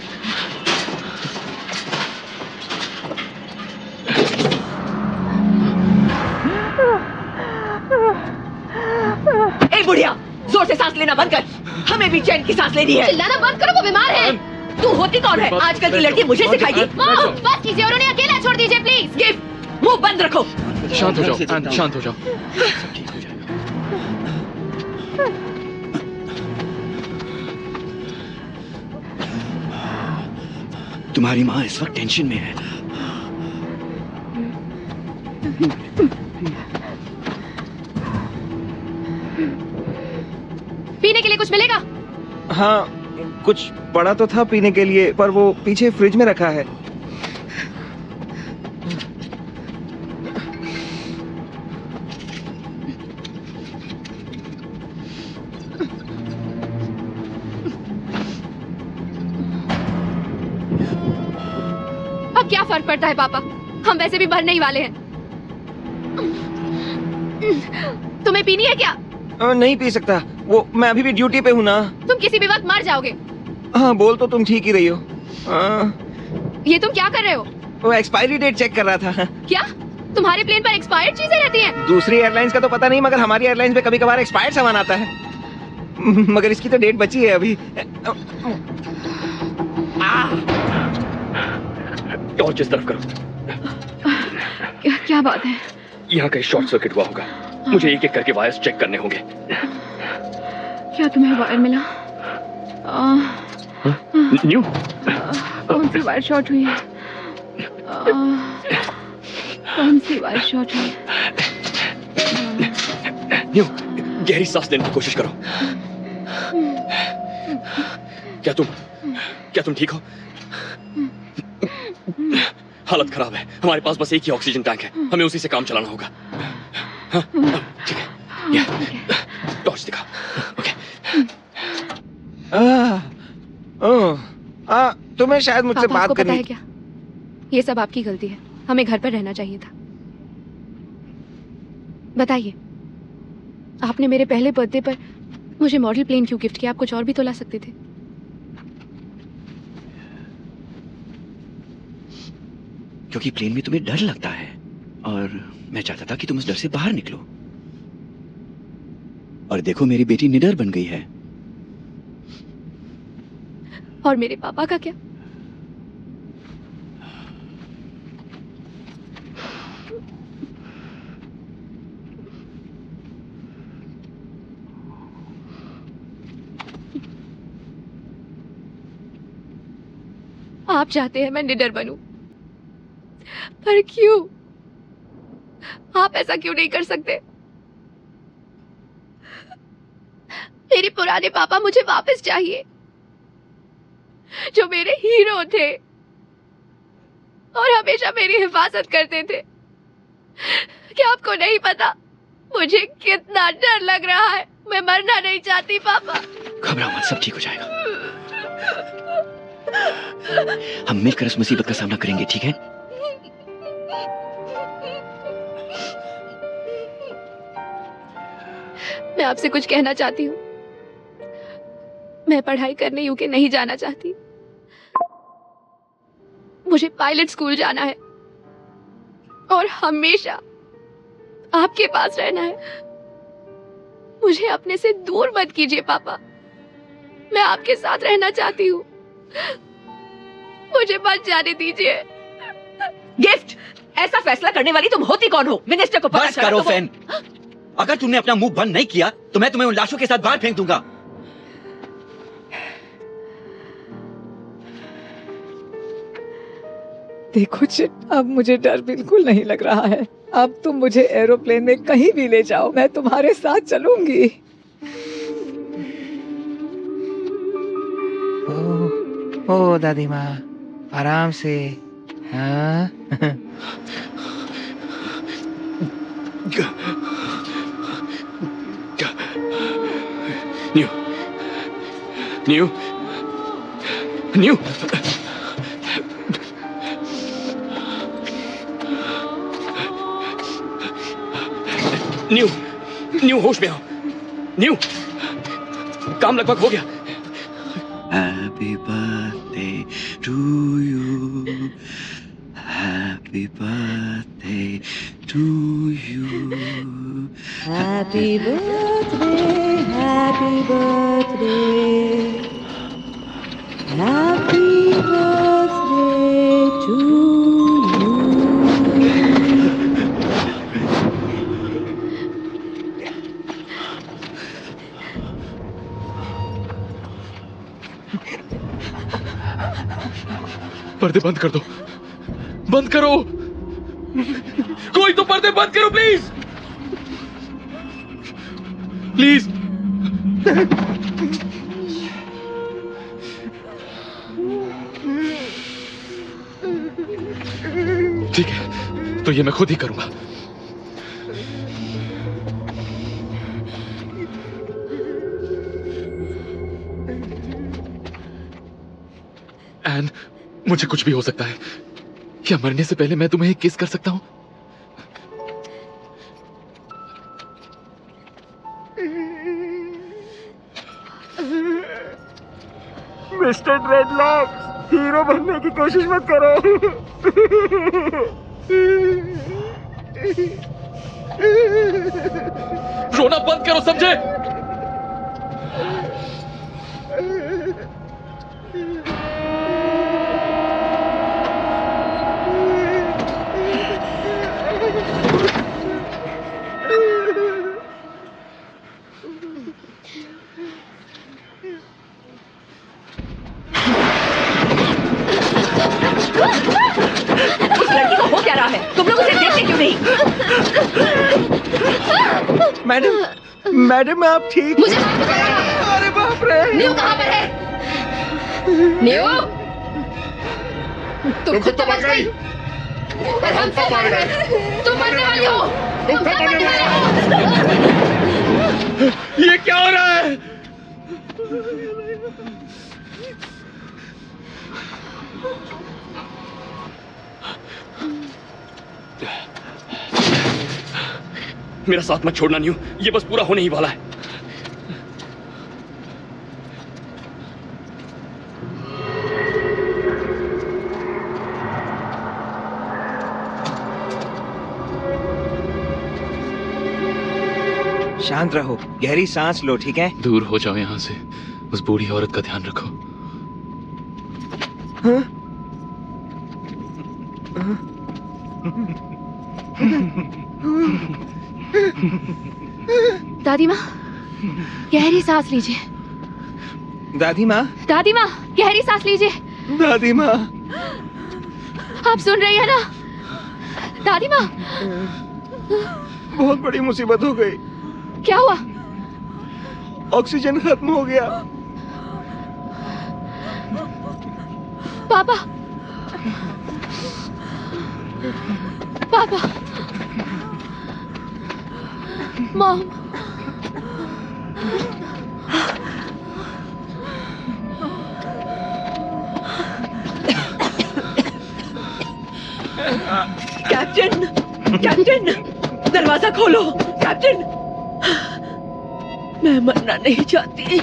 Speaker 7: ए बुढ़िया, जोर से सांस लेना बंद कर। हमें भी चैन की सांस लेनी है।
Speaker 16: चिल्लाना बंद करो, वो बीमार है।
Speaker 7: तू होती कौन है? आजकल की लड़की मुझे सिखाएगी।
Speaker 16: बस कीजिए और उन्हें अकेला छोड़ दीजिए प्लीज।
Speaker 7: गिफ्ट, मुंह बंद रखो।
Speaker 10: शांत हो जाओ, शांत हो जाओ।
Speaker 1: तुम्हारी माँ इस वक्त टेंशन में है।
Speaker 16: पीने के लिए कुछ मिलेगा?
Speaker 8: हाँ, कुछ पड़ा तो था पीने के लिए, पर वो पीछे फ्रिज में रखा है।
Speaker 16: अब क्या फर्क पड़ता है पापा, हम वैसे भी मरने ही वाले हैं। तुम्हें पीनी है क्या?
Speaker 8: नहीं पी सकता, वो मैं अभी भी ड्यूटी पे हूँ ना।
Speaker 16: तुम किसी भी वक्त मर जाओगे।
Speaker 8: हाँ, बोल तो तुम ठीक ही रही हो।
Speaker 16: ये तुम क्या कर रहे हो?
Speaker 8: वो एक्सपायरी डेट चेक कर रहा था।
Speaker 16: क्या तुम्हारे प्लेन पर एक्सपायर्ड चीजें रहती हैं?
Speaker 8: दूसरी एयरलाइंस का तो पता नहीं, मगर हमारी एयरलाइंस पे कभी कभार एक्सपायर्ड सामान आता है। मगर इसकी तो डेट बची है अभी।
Speaker 5: टॉर्च इस तरफ करो।
Speaker 6: क्या बात है?
Speaker 5: यहाँ कहीं शॉर्ट सर्किट हुआ होगा। मुझे एक एक करके वायर्स चेक करने होंगे।
Speaker 6: क्या तुम्हें वायर मिला?
Speaker 5: न्यू,
Speaker 6: कौन सी वायर शॉर्ट हुई है? कौन सी वायर शॉर्ट हुई है?
Speaker 5: न्यू, गहरी सांस लेने की कोशिश करो। क्या तुम ठीक हो? हालत खराब है। हमारे पास बस एक ही ऑक्सीजन टैंक है। हमें उसी से काम चलाना होगा। हाँ, ठीक है। टॉर्च दिखा। ओके।
Speaker 8: तुम्हें शायद मुझसे बात
Speaker 16: आपको
Speaker 8: करनी
Speaker 16: पता है क्या? ये सब आपकी गलती है। हमें घर पर रहना चाहिए था। बताइए, आपने मेरे पहले बर्थडे पर मुझे मॉडल प्लेन क्यों गिफ्ट किया? आप कुछ और भी तो ला सकते थे।
Speaker 1: क्योंकि प्लेन में तुम्हें डर लगता है और मैं चाहता था कि तुम उस डर से बाहर निकलो। और देखो, मेरी बेटी निडर बन गई है।
Speaker 16: और मेरे पापा का क्या? आप चाहते हैं मैं निडर बनूं, पर क्यों? आप ऐसा क्यों नहीं कर सकते? मेरे पुराने पापा मुझे वापस चाहिए, जो मेरे हीरो थे और हमेशा मेरी हिफाजत करते थे। क्या आपको नहीं पता मुझे कितना डर लग रहा है? मैं मरना नहीं चाहती पापा।
Speaker 1: घबराओ मत, सब ठीक हो जाएगा। हम मिलकर इस मुसीबत का सामना करेंगे, ठीक है?
Speaker 16: मैं आपसे कुछ कहना चाहती हूँ। मैं पढ़ाई करने यूके नहीं जाना चाहती। मुझे पायलट स्कूल जाना है और हमेशा आपके पास रहना है। मुझे अपने से दूर मत कीजिए पापा। मैं आपके साथ रहना चाहती हूँ। मुझे मत जाने दीजिए।
Speaker 7: गिफ्ट, ऐसा फैसला करने वाली तुम होती कौन हो? मिनिस्टर को पता
Speaker 1: बस करो फैन। अगर तुमने अपना मुंह बंद नहीं किया तो मैं तुम्हें उन लाशों के साथ बाहर फेंक दूंगा।
Speaker 12: देखो चिट, अब मुझे डर बिल्कुल नहीं लग रहा है। अब तुम मुझे एरोप्लेन में कहीं भी ले जाओ, मैं तुम्हारे साथ चलूंगी।
Speaker 8: ओ दादी माँ, आराम से। हाँ
Speaker 5: new new new new new होश में आओ। न्यू काम लगभग हो गया।
Speaker 17: Happy birthday to you. Happy birthday to you.
Speaker 15: Happy birthday, happy birthday. Happy birthday to you.
Speaker 10: पर्दे बंद कर दो, बंद करो। कोई तो पर्दे बंद करो प्लीज, प्लीज। ठीक है, तो ये मैं खुद ही करूंगा। एन, मुझे कुछ भी हो सकता है। क्या मरने से पहले मैं तुम्हें एक किस कर सकता हूं?
Speaker 8: मिस्टर ड्रेडलॉक, हीरो बनने की कोशिश मत करो।
Speaker 10: रोना बंद करो, समझे?
Speaker 7: उस लड़की को हो क्या रहा है? तुम लोग उसे देखते क्यों नहीं?
Speaker 8: मैडम, मैडम आप ठीक?
Speaker 7: मुझे
Speaker 8: अरे बाप रे!
Speaker 16: न्यू कहाँ पर है? न्यू, तुम खुद तो बच गई, पर हम सब मर गए। तुम मरने वाली हो, तुम सब मरने वाले हो।
Speaker 10: ये क्या हो रहा है?
Speaker 5: मेरा साथ मत छोड़ना न्यू, ये बस पूरा होने ही वाला है।
Speaker 8: शांत रहो, गहरी सांस लो, ठीक है?
Speaker 10: दूर हो जाओ यहाँ से। उस बूढ़ी औरत का ध्यान रखो।
Speaker 8: हाँ?
Speaker 6: दादी माँ, गहरी सांस लीजिए।
Speaker 8: दादी माँ,
Speaker 6: दादी माँ, गहरी सांस लीजिए।
Speaker 8: दादी माँ,
Speaker 6: आप सुन रही है ना? दादी माँ,
Speaker 8: बहुत बड़ी मुसीबत हो गई।
Speaker 6: क्या हुआ?
Speaker 8: ऑक्सीजन खत्म हो गया।
Speaker 6: पापा, पापा, मॉम,
Speaker 7: कैप्टन, कैप्टन, दरवाजा खोलो। कैप्टन, मैं मरना नहीं चाहती।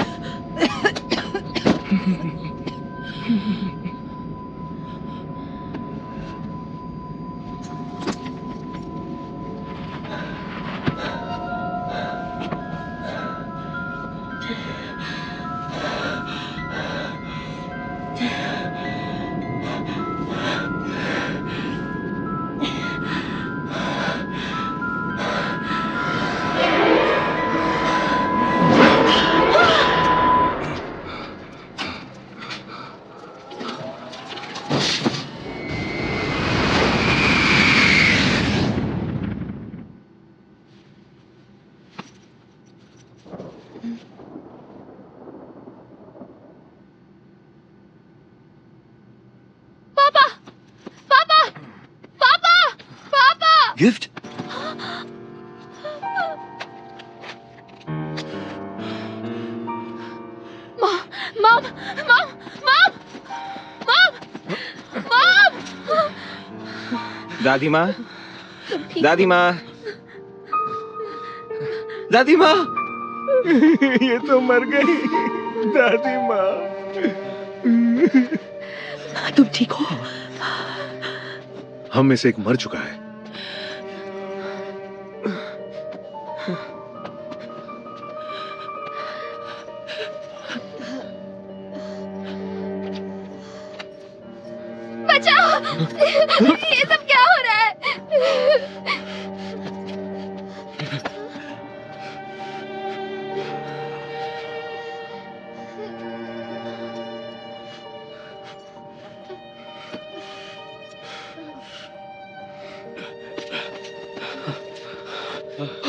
Speaker 17: Gift?
Speaker 16: Mom mom mom mom mom.
Speaker 8: दादी माँ, दादी माँ, दादी माँ, ये तो मर गई दादी माँ।
Speaker 7: तुम ठीक हो?
Speaker 13: हम में से एक मर चुका है।
Speaker 16: बचाओ, ये सब क्या हो रहा है?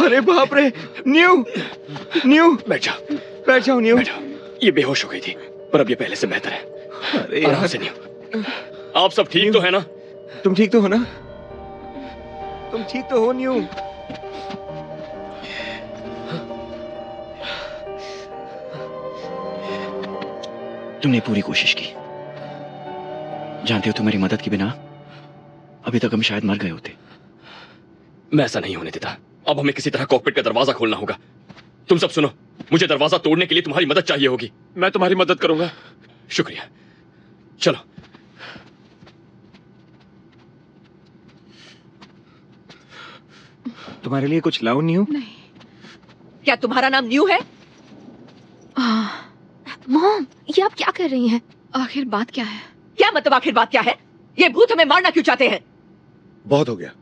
Speaker 8: अरे बाप रे, न्यू न्यू,
Speaker 5: बैठ जाओ,
Speaker 8: बैठ जाओ न्यू।
Speaker 5: ये बेहोश हो गई थी, पर अब ये पहले से बेहतर है।
Speaker 8: अरे
Speaker 5: आराम से न्यू। आप सब ठीक तो है ना?
Speaker 8: तुम ठीक तो हो ना? तुम ठीक तो हो न्यू?
Speaker 17: तुमने पूरी कोशिश की। जानते हो तुम्हारी मदद के बिना अभी तक हम शायद मर गए होते।
Speaker 5: मैं ऐसा नहीं होने देता। अब हमें किसी तरह कॉकपिट का दरवाजा खोलना होगा। तुम सब सुनो, मुझे दरवाजा तोड़ने के लिए तुम्हारी मदद चाहिए होगी। मैं तुम्हारी मदद करूंगा। शुक्रिया। चलो।
Speaker 8: तुम्हारे लिए कुछ लाऊं न्यू?
Speaker 7: नहीं। क्या तुम्हारा नाम न्यू है?
Speaker 6: मॉम, ये आप क्या कर रही हैं? आखिर बात क्या है?
Speaker 7: क्या मतलब आखिर बात क्या है? ये भूत हमें मारना क्यों चाहते हैं?
Speaker 13: बहुत हो गया।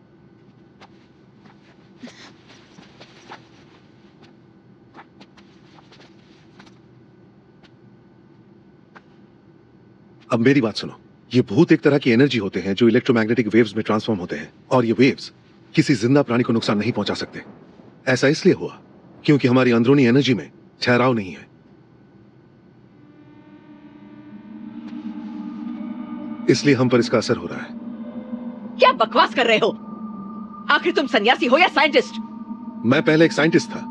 Speaker 13: अब मेरी बात सुनो। ये भूत एक तरह की एनर्जी होते हैं जो इलेक्ट्रोमैग्नेटिक वेव्स में ट्रांसफॉर्म होते हैं, और ये वेव्स किसी जिंदा प्राणी को नुकसान नहीं पहुंचा सकते। ऐसा इसलिए हुआ क्योंकि हमारी अंदरूनी एनर्जी में ठहराव नहीं है। इसलिए हम पर इसका असर हो रहा है।
Speaker 7: क्या बकवास कर रहे हो? आखिर तुम सन्यासी हो या साइंटिस्ट?
Speaker 13: मैं पहले एक साइंटिस्ट था,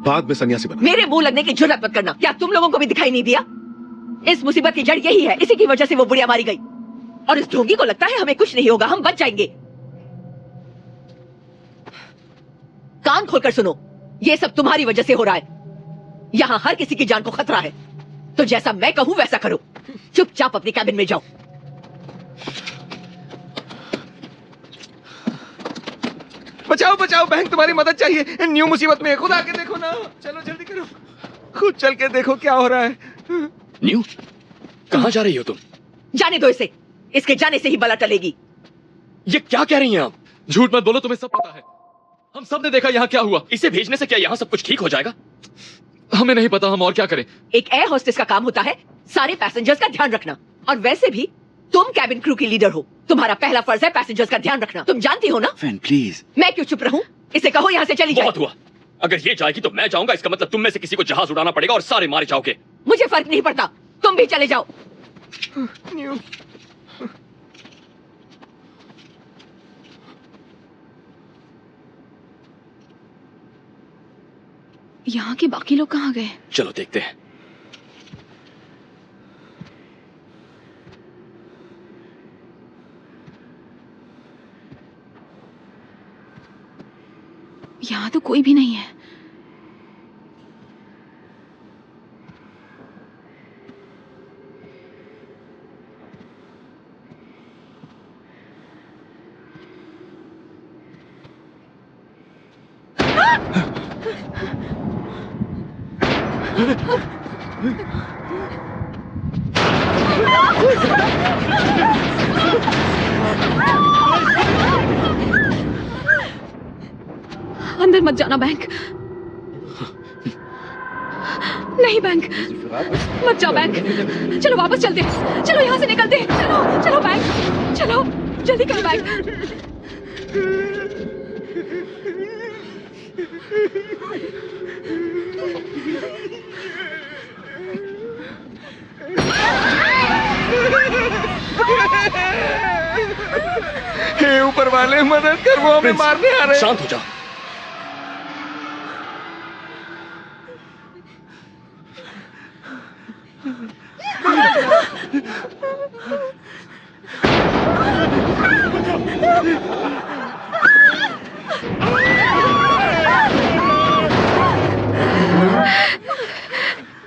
Speaker 13: बाद में सन्यासी बना।
Speaker 7: मेरे मुंह लगने की जुर्रत मत करना। क्या तुम लोगों को भी दिखाई नहीं दिया? इस मुसीबत की जड़ यही है। इसी की वजह से वो बुढ़िया मारी गई, और इस ढोंगी को लगता है हमें कुछ नहीं होगा, हम बच जाएंगे। कान खोलकर सुनो, ये सब तुम्हारी वजह से हो रहा है। यहाँ हर किसी की जान को खतरा है, तो जैसा मैं कहूं वैसा करो। चुपचाप अपनी कैबिन में जाओ।
Speaker 8: बचाओ बचाओ, बैंक तुम्हारी मदद चाहिए। न्यू मुसीबत में है, खुद आके देखो ना। चलो जल्दी करो, खुद चल के देखो क्या हो रहा है।
Speaker 5: न्यू, कहाँ जा रही हो तुम?
Speaker 7: जाने दो इसे, इसके जाने से ही बला टलेगी।
Speaker 5: ये क्या कह रही हैं आप?
Speaker 10: झूठ मत बोलो, तुम्हें सब पता है। हम सब ने देखा यहाँ क्या हुआ।
Speaker 5: इसे भेजने से क्या यहाँ सब कुछ ठीक हो जाएगा?
Speaker 10: हमें नहीं पता हम और क्या करें।
Speaker 7: एक एयर होस्टेस का काम होता है सारे पैसेंजर्स का ध्यान रखना, और वैसे भी तुम कैबिन क्रू की लीडर हो। तुम्हारा पहला फर्ज है पैसेंजर्स का ध्यान रखना। तुम जानती हो ना?
Speaker 17: Fan please.
Speaker 7: मैं क्यों चुप रहूं? इसे कहो यहाँ से चली जाए।
Speaker 5: बहुत हुआ। अगर ये जाएगी तो मैं जाऊंगा। इसका मतलब तुम में से किसी को जहाज उड़ाना पड़ेगा और सारे मारे जाओगे।
Speaker 7: मुझे फर्क नहीं पड़ता, तुम भी चले जाओ।
Speaker 8: न्यू,
Speaker 6: यहाँ के बाकी लोग कहाँ गए?
Speaker 5: चलो देखते हैं।
Speaker 6: यहाँ तो कोई भी नहीं है। अंदर मत जाना बैंक। नहीं बैंक, मत जाओ बैंक। चलो वापस चलते हैं, चलो यहाँ से निकलते हैं। चलो चलो बैंक, चलो जल्दी करो बैंक।
Speaker 8: हे ऊपर वाले मदद कर, वो हमें मारने आ रहे हैं।
Speaker 5: शांत हो जाओ।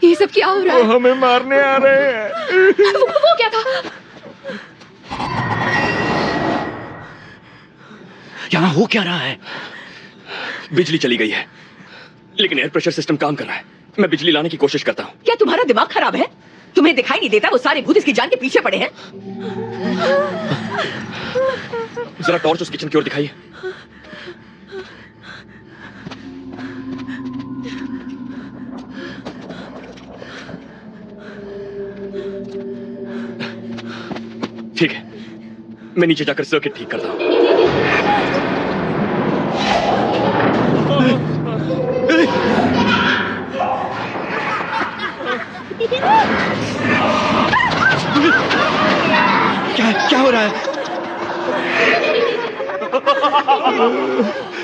Speaker 16: ये सब क्या हो रहा है?
Speaker 8: वो हमें मारने आ रहे हैं।
Speaker 16: वो क्या था?
Speaker 17: यहाँ हो क्या रहा है?
Speaker 5: बिजली चली गई है, लेकिन एयर प्रेशर सिस्टम काम कर रहा है। मैं बिजली लाने की कोशिश करता हूँ।
Speaker 7: क्या तुम्हारा दिमाग खराब है? तुम्हें दिखाई नहीं देता वो सारे भूत इसकी जान के पीछे पड़े हैं?
Speaker 5: जरा टॉर्च उस किचन की ओर दिखाइए। ठीक है, मैं नीचे जाकर सर्किट ठीक करता हूँ।
Speaker 17: क्या हो रहा है?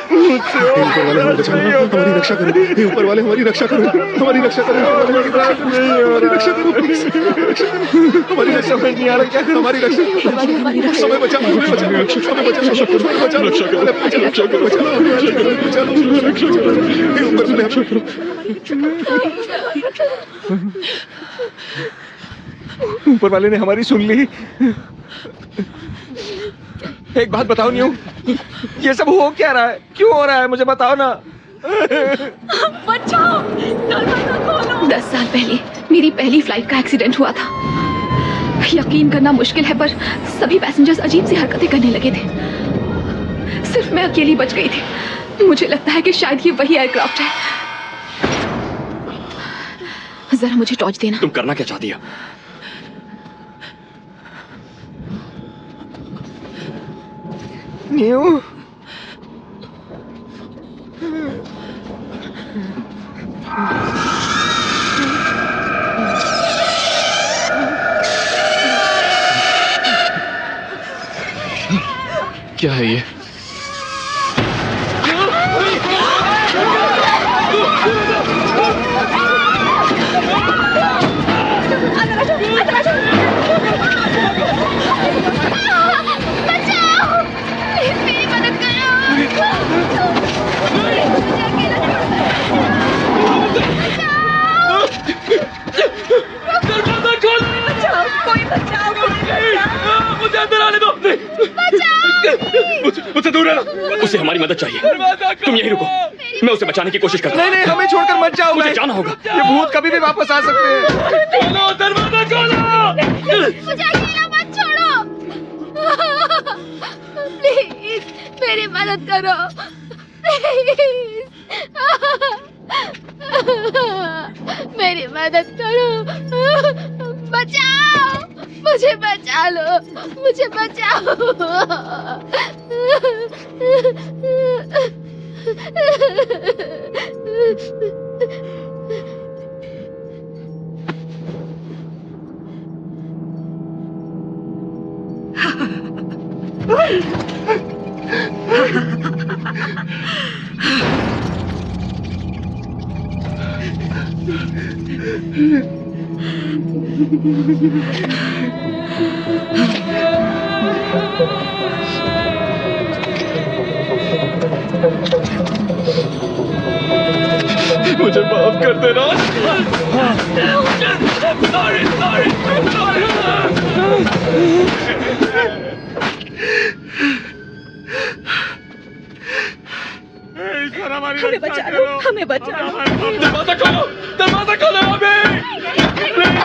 Speaker 13: ऊपर वाले हमें बचाओ, हमारी रक्षा करो। हे ऊपर वाले हमारी रक्षा करो, हमारी रक्षा करो, हमारी रक्षा करो, हमारी रक्षा करो, हमारी रक्षा नहीं आ रहा। क्या करो? हमारी रक्षा करो, हमें बचाओ, हमें बचाओ, हमें बचाओ, हमें बचाओ, रक्षा करो, रक्षा करो, बचाओ, रक्षा करो। हे ऊपर वाले रक्षा करो।
Speaker 8: ऊपर वाले ने हमारी सुन ली। एक बात बताओ न्यू, ये सब हो क्या रहा है? क्यों हो रहा है? मुझे बताओ ना।
Speaker 16: बचाओ, दरवाजा खोलो। 10 साल पहले मेरी पहली फ्लाइट का एक्सीडेंट हुआ था। यकीन करना मुश्किल है, पर सभी पैसेंजर्स अजीब सी हरकतें करने लगे थे। सिर्फ मैं अकेली बच गई थी। मुझे लगता है कि शायद ये वही एयरक्राफ्ट है। जरा मुझे टॉर्च देना।
Speaker 5: तुम करना क्या चाहती हो?
Speaker 8: न्यू,
Speaker 10: क्या है ये?
Speaker 5: मुझे अंदर आने दो। मुझसे दूर रहना। उसे हमारी मदद चाहिए। तुम यहीं रुको, मैं उसे बचाने की कोशिश करता हूँ।
Speaker 8: नहीं, हमें छोड़कर मत जाओ।
Speaker 5: मुझे जाना होगा।
Speaker 8: ये भूत कभी भी वापस आ सकते हैं।
Speaker 5: खोलो दरवाजा, खोलो।
Speaker 16: मुझे अकेला मत छोड़ो। प्लीज मेरी मदद करो, प्लीज मेरी मदद करो। बचाओ, मुझे बचा लो, मुझे बचाओ।
Speaker 5: मुझे माफ कर देना।
Speaker 7: हमें बचा लो, हमें बचा लो।
Speaker 5: दरवाजा खोलो, दरवाजा खोलो अभी।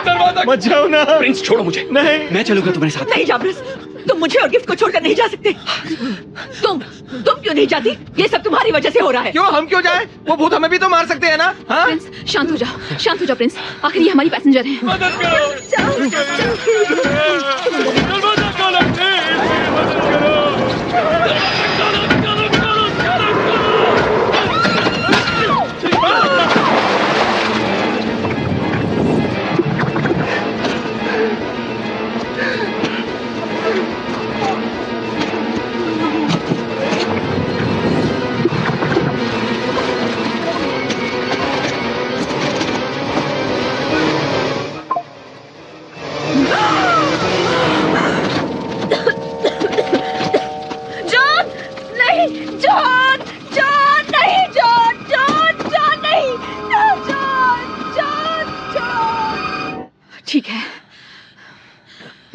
Speaker 5: दरवाजा
Speaker 8: मत जाओ ना।
Speaker 5: प्रिंस छोड़ो मुझे।
Speaker 8: नहीं,
Speaker 17: मैं चलूंगा तुम्हारे साथ।
Speaker 7: नहीं जाब्रिस, तुम मुझे और गिफ्ट को छोड़कर नहीं जा सकते। तुम क्यों नहीं जाती? ये सब तुम्हारी वजह से हो रहा है।
Speaker 8: क्यों? हम क्यों जाएं? वो भूत हमें भी तो मार सकते हैं ना। हाँ?
Speaker 6: प्रिंस शांत हो जाओ, शांत हो जाओ प्रिंस। आखिर ये हमारी पैसेंजर हैं।
Speaker 5: मदद करो। दरवाजा खोलो, मदद करो।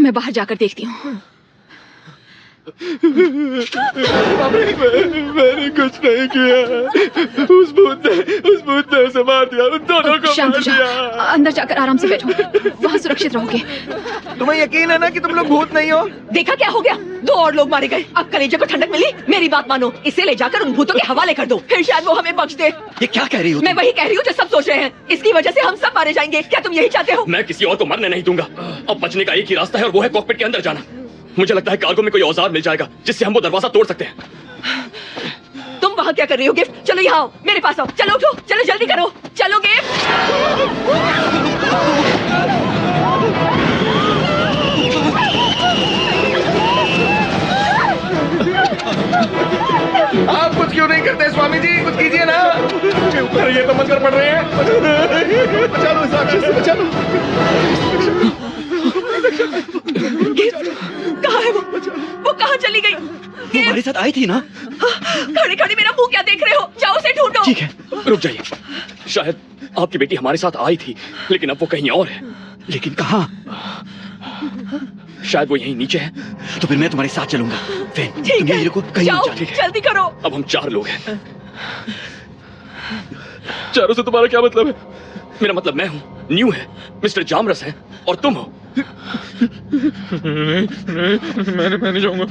Speaker 6: मैं बाहर जाकर देखती हूँ।
Speaker 1: मैंने कुछ नहीं किया। उस भूत ने उसे मार दिया, उन दोनों को
Speaker 6: शांत
Speaker 1: मार
Speaker 6: हो
Speaker 1: दिया।
Speaker 6: जाओ, अंदर जाकर आराम से बैठो, वहाँ सुरक्षित रहोगे।
Speaker 8: तुम्हें यकीन है ना कि तुम लोग भूत नहीं हो?
Speaker 7: देखा क्या हो गया, 2 और लोग मारे गए। अब कलेजे को ठंडक मिली। मेरी बात मानो, इसे ले जाकर उन भूतों के हवाले कर दो, फिर शायद वो हमें बख्श दे।
Speaker 17: ये क्या कह रही हो?
Speaker 7: मैं वही कह रही हूँ जो सब सोच रहे हैं। इसकी वजह से हम सब मारे जाएंगे। क्या तुम यही चाहते हो?
Speaker 5: मैं किसी और को मरने नहीं दूंगा। अब बचने का एक ही रास्ता है और वो है कॉकपिट के अंदर जाना। मुझे लगता है कार्गो में कोई औजार मिल जाएगा जिससे हम वो दरवाजा तोड़ सकते हैं।
Speaker 7: तुम वहाँ क्या कर रही हो गिफ्ट? चलो यहाँ आओ, मेरे पास आओ। चलो उठो, चलो जल्दी करो, चलो गिफ्ट।
Speaker 8: आप कुछ क्यों नहीं करते स्वामी जी? कुछ कीजिए ना। ऊपर ये तो मंदिर पड़ रहे हैं। बचा लो, इस राक्षस से बचा लो।
Speaker 7: कहाँ है वो कहाँ चली गई?
Speaker 17: वो हमारे साथ आई थी ना?
Speaker 7: खड़े खड़े मेरा मुंह क्या देख रहे हो? जाओ उसे ढूंढो।
Speaker 5: ठीक है, रुक जाइए। शायद आपकी बेटी हमारे साथ आई थी, लेकिन अब वो कहीं और है।
Speaker 17: लेकिन कहाँ?
Speaker 5: शायद वो यहीं नीचे है।
Speaker 17: तो फिर मैं तुम्हारे साथ चलूंगा।
Speaker 7: ठीक है,
Speaker 17: को कहीं
Speaker 7: जाओ,
Speaker 17: मत जाने।
Speaker 7: जल्दी करो।
Speaker 5: अब हम 4 लोग हैं।
Speaker 10: चारों से तुम्हारा क्या मतलब है?
Speaker 5: मेरा मतलब मैं हूँ, न्यू है, मिस्टर जामरस है और तुम हो।
Speaker 10: मैं नहीं जाऊंगा।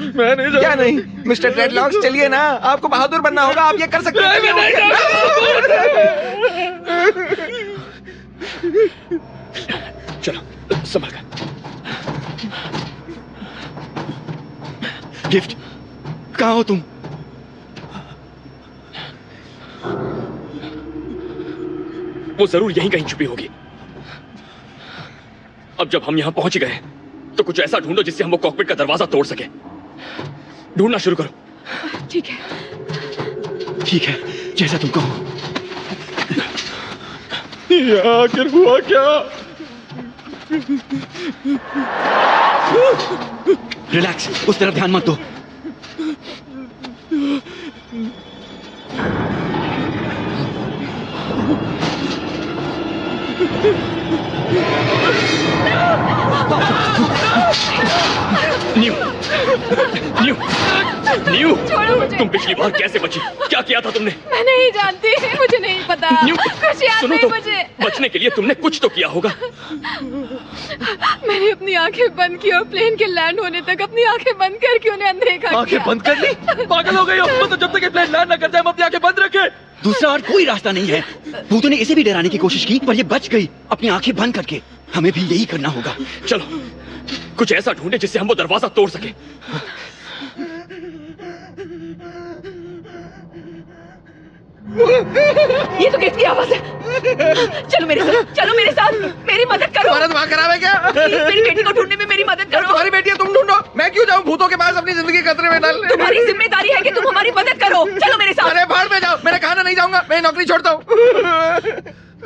Speaker 8: क्या नहीं? मिस्टर ड्रेडलॉक्स चलिए ना, आपको बहादुर बनना होगा, आप ये कर सकते हैं।
Speaker 5: चलो संभल कर।
Speaker 17: गिफ्ट, कहाँ हो तुम?
Speaker 5: वो जरूर यहीं कहीं छुपी होगी। अब जब हम यहां पहुंच गए तो कुछ ऐसा ढूंढो जिससे हम वो कॉकपिट का दरवाजा तोड़ सके। ढूंढना शुरू करो।
Speaker 6: ठीक है,
Speaker 17: ठीक है, जैसा तुम कहो।
Speaker 10: ये आखिर हुआ क्या?
Speaker 17: रिलैक्स, उस तरफ ध्यान मत दो।
Speaker 5: न्यू, तुम पिछली बार कैसे बची? क्या किया था तुमने?
Speaker 16: मैं नहीं जानती, मुझे नहीं पता। कुछ याद
Speaker 5: सुनो
Speaker 16: नहीं
Speaker 5: तो,
Speaker 16: मुझे।
Speaker 5: बचने के लिए तुमने कुछ तो किया होगा।
Speaker 16: मैंने अपनी आंखें बंद की और प्लेन के लैंड होने तक अपनी आंखें बंद करके उन्हें अनदेखा किया।
Speaker 10: आंखें बंद कर ली? पागल हो गई हो? मतलब जब तक ये प्लेन लैंड ना कर जाए हम अपनी आंखें बंद रखें।
Speaker 17: दूसरा और कोई रास्ता नहीं है। भूतों ने इसे भी डराने की कोशिश की पर ये बच गई अपनी आंखें बंद करके। हमें भी यही करना होगा।
Speaker 5: चलो कुछ ऐसा ढूंढे जिससे हम वो दरवाजा तोड़ सके।
Speaker 7: ये तो गिफ्ट की आवाज है। चलो मेरे साथ, चलो मेरे साथ, मेरी मदद करो।
Speaker 8: तुम्हारा दिमाग खराब है क्या?
Speaker 7: प्लीज मेरी बेटी को ढूंढने में मेरी मदद करो।
Speaker 8: तुम्हारी बेटी है, तुम ढूंढो। मैं क्यों जाऊं भूतों के पास अपनी जिंदगी खतरे में डालने?
Speaker 7: तुम्हारी जिम्मेदारी है कि तुम हमारी मदद करो। चलो मेरे साथ।
Speaker 8: अरे भाड़ में जाओ, मैंने कहा ना नहीं जाऊंगा। मैं नौकरी छोड़ता हूँ।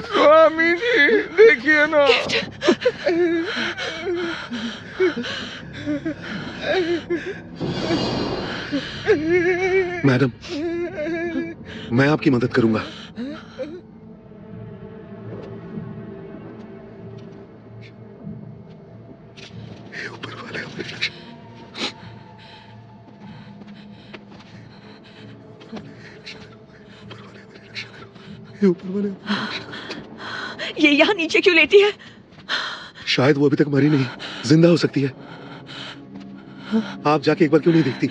Speaker 8: स्वामी जी देखिए ना।
Speaker 13: मैडम, मैं आपकी मदद करूंगा। ऊपर वाले हमें रक्षा। ऊपर वाले
Speaker 7: ये यहाँ नीचे क्यों लेटी है?
Speaker 13: शायद वो अभी तक मरी नहीं, जिंदा हो सकती है। आप जाके एक बार क्यों नहीं देखती?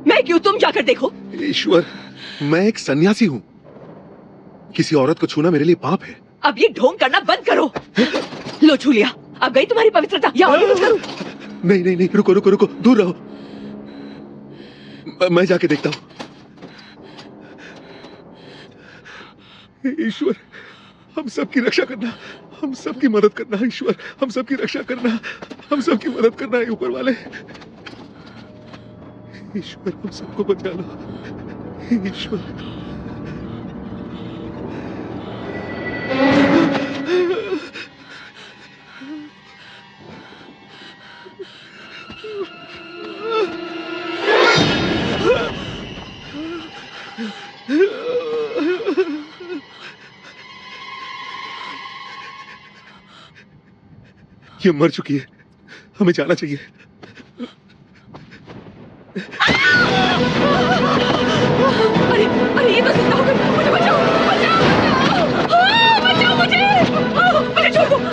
Speaker 7: मैं क्यों, तुम जाकर देखो।
Speaker 13: ईश्वर, मैं एक सन्यासी हूँ। किसी औरत को छूना मेरे लिए पाप है।
Speaker 7: अब ये ढोंग करना बंद करो। लो छू लिया, अब गई तुम्हारी पवित्रता। या और कुछ करूं?
Speaker 13: नहीं नहीं नहीं, रुको रुको रुको, दूर रहो। मैं जाके देखता हूँ। ईश्वर, हम सबकी रक्षा करना, हम सबकी मदद करना। ईश्वर, हम सबकी रक्षा करना, हम सबकी मदद करना है ऊपर वाले। ईश्वर, हम सबको बचा लो। ईश्वर। ये मर चुकी है, हमें जाना चाहिए।
Speaker 7: अरे अरे ये तो जिंदा हो गई। मुझे बचाओ बचाओ बचाओ मुझे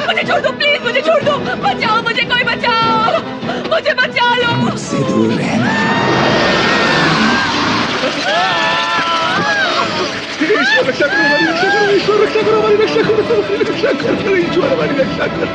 Speaker 7: मुझे छोड़ दो प्लीज मुझे छोड़ दो। बचाओ मुझे कोई बचाओ मुझे बचा लो।
Speaker 8: मुझसे दूर रहना।
Speaker 13: ईश्वर रक्षा करो हमारी रक्षा करो। ईश्वर रक्षा करो हमारी रक्षा करो। हमारी रक्षा करो ईश्वर हमारी रक्षा करो।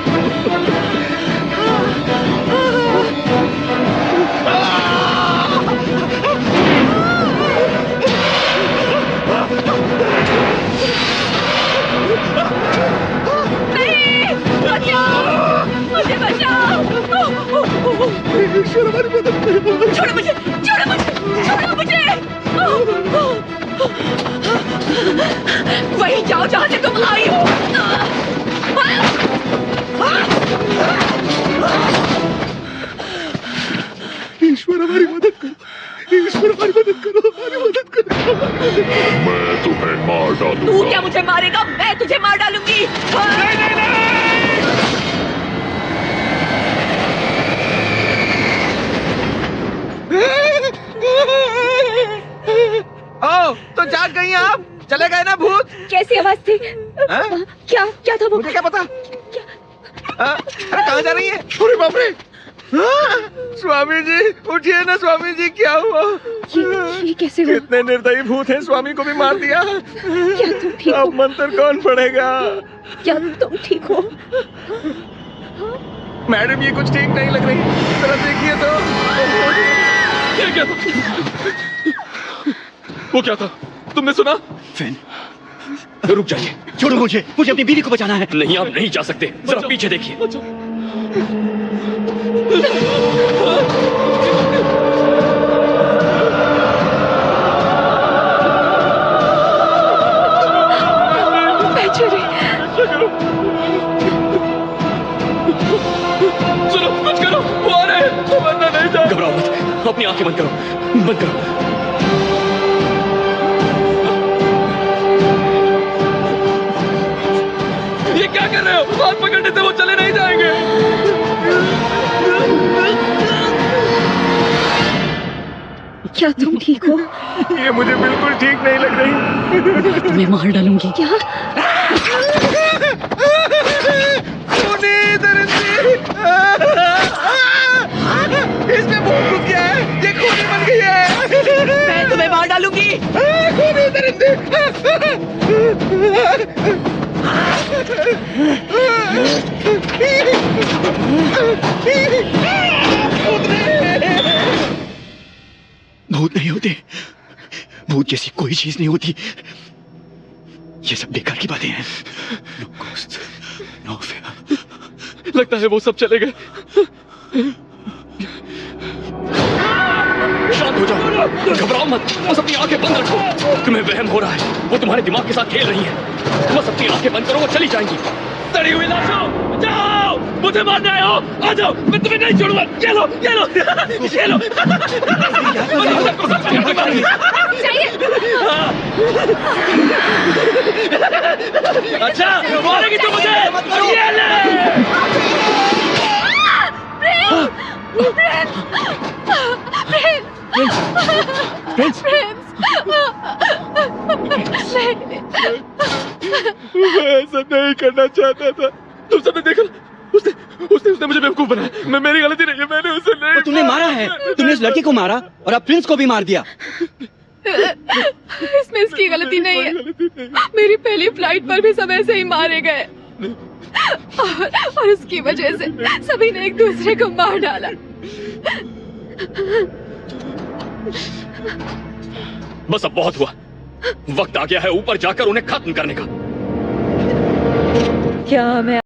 Speaker 7: नहीं बचाओ मुझे बचाओ।
Speaker 13: ईश्वर हमारी मदद करो।
Speaker 7: छोड़ो मुझे छोड़ो मुझे छोड़ो मुझे। वहीं जाओ जहां से तुम आई हो।
Speaker 13: ईश्वर हमारी मदद करो। ईश्वर हमारी मदद करो। हमारी मदद करो।
Speaker 18: मैं तुम्हें मार डालूंगा।
Speaker 7: तू क्या मुझे मारेगा? मैं तुझे मार डालूंगी। नहीं नहीं नहीं।
Speaker 8: ओ, तो जाग गई हैं आप? चले गए ना भूत?
Speaker 9: कैसी आवाज थी? क्या क्या था वो?
Speaker 8: मुझे क्या पता? अरे कहाँ जा रही है?
Speaker 13: अरे बाप रे! स्वामी जी उठिए ना। स्वामी जी क्या हुआ?
Speaker 9: ये कैसे हुआ?
Speaker 8: कितने निर्दयी भूत हैं, स्वामी को भी मार दिया।
Speaker 9: क्या तुम ठीक हो?
Speaker 8: अब मंत्र कौन पढ़ेगा?
Speaker 9: क्या तुम ठीक हो?
Speaker 8: मैडम ये कुछ ठीक नहीं लग रही, जरा देखिए तो।
Speaker 10: ये क्या था? वो क्या था? तुमने सुना?
Speaker 17: फैन रुक जाइए, छोड़ो मुझे अपनी बीवी को बचाना है।
Speaker 5: नहीं आप नहीं जा सकते, जरा पीछे देखिए।
Speaker 10: सुनो कुछ करो, वो आ रहे हैं, वरना नहीं जाए।
Speaker 5: घबराओ मत, अपनी आंखें बंद करो, बंद करो।
Speaker 10: ये क्या कर रहे हो? हाथ पकड़ने से वो चले नहीं जाएंगे।
Speaker 9: क्या तुम ठीक हो?
Speaker 8: ये मुझे बिल्कुल ठीक नहीं लग रही।
Speaker 15: तुम्हें मार डालूंगी।
Speaker 9: क्या?
Speaker 8: इसमें भूत घुस गया है, ये खूनी बन गई है।
Speaker 7: मैं तुम्हें मार डालूंगी।
Speaker 8: खूनी दरिंदे।
Speaker 17: भूत नहीं होते, भूत जैसी कोई चीज नहीं होती। ये सब बेकार की बातें हैं। No ghost, no fear.
Speaker 10: लगता है वो सब चले गए।
Speaker 5: शांत हो जाओ, घबराओ मत, बस अपनी आंखें बंद रखो। तुम्हें वहम हो रहा है, वो तुम्हारे दिमाग के साथ खेल रही है। बस अपनी आंखें बंद करो, वो चली जाएंगी।
Speaker 10: सड़ी हुई लाशों, जाओ, मुझे मारने आए हो, आ जाओ, मैं तुम्हें नहीं छोड़ूंगा। ये लो, ये लो, ये लो। अच्छा, मारेगी तो मुझे। ये ले। मैं ऐसा नहीं करना चाहता था। तुम सबने देखा, उसने मुझे बेवकूफ बनाया। मैं मेरी गलती नहीं है, मैंने उसे नहीं।
Speaker 17: तुमने मारा है, तुमने उस लड़के को मारा और अब प्रिंस को भी मार दिया।
Speaker 16: इसमें इसकी गलती नहीं है। मेरी पहली फ्लाइट पर भी सब ऐसे ही मारे गए और उसकी वजह से सभी ने एक दूसरे को मार डाला।
Speaker 5: बस अब बहुत हुआ, वक्त आ गया है ऊपर जाकर उन्हें खत्म करने का।
Speaker 7: क्या मैं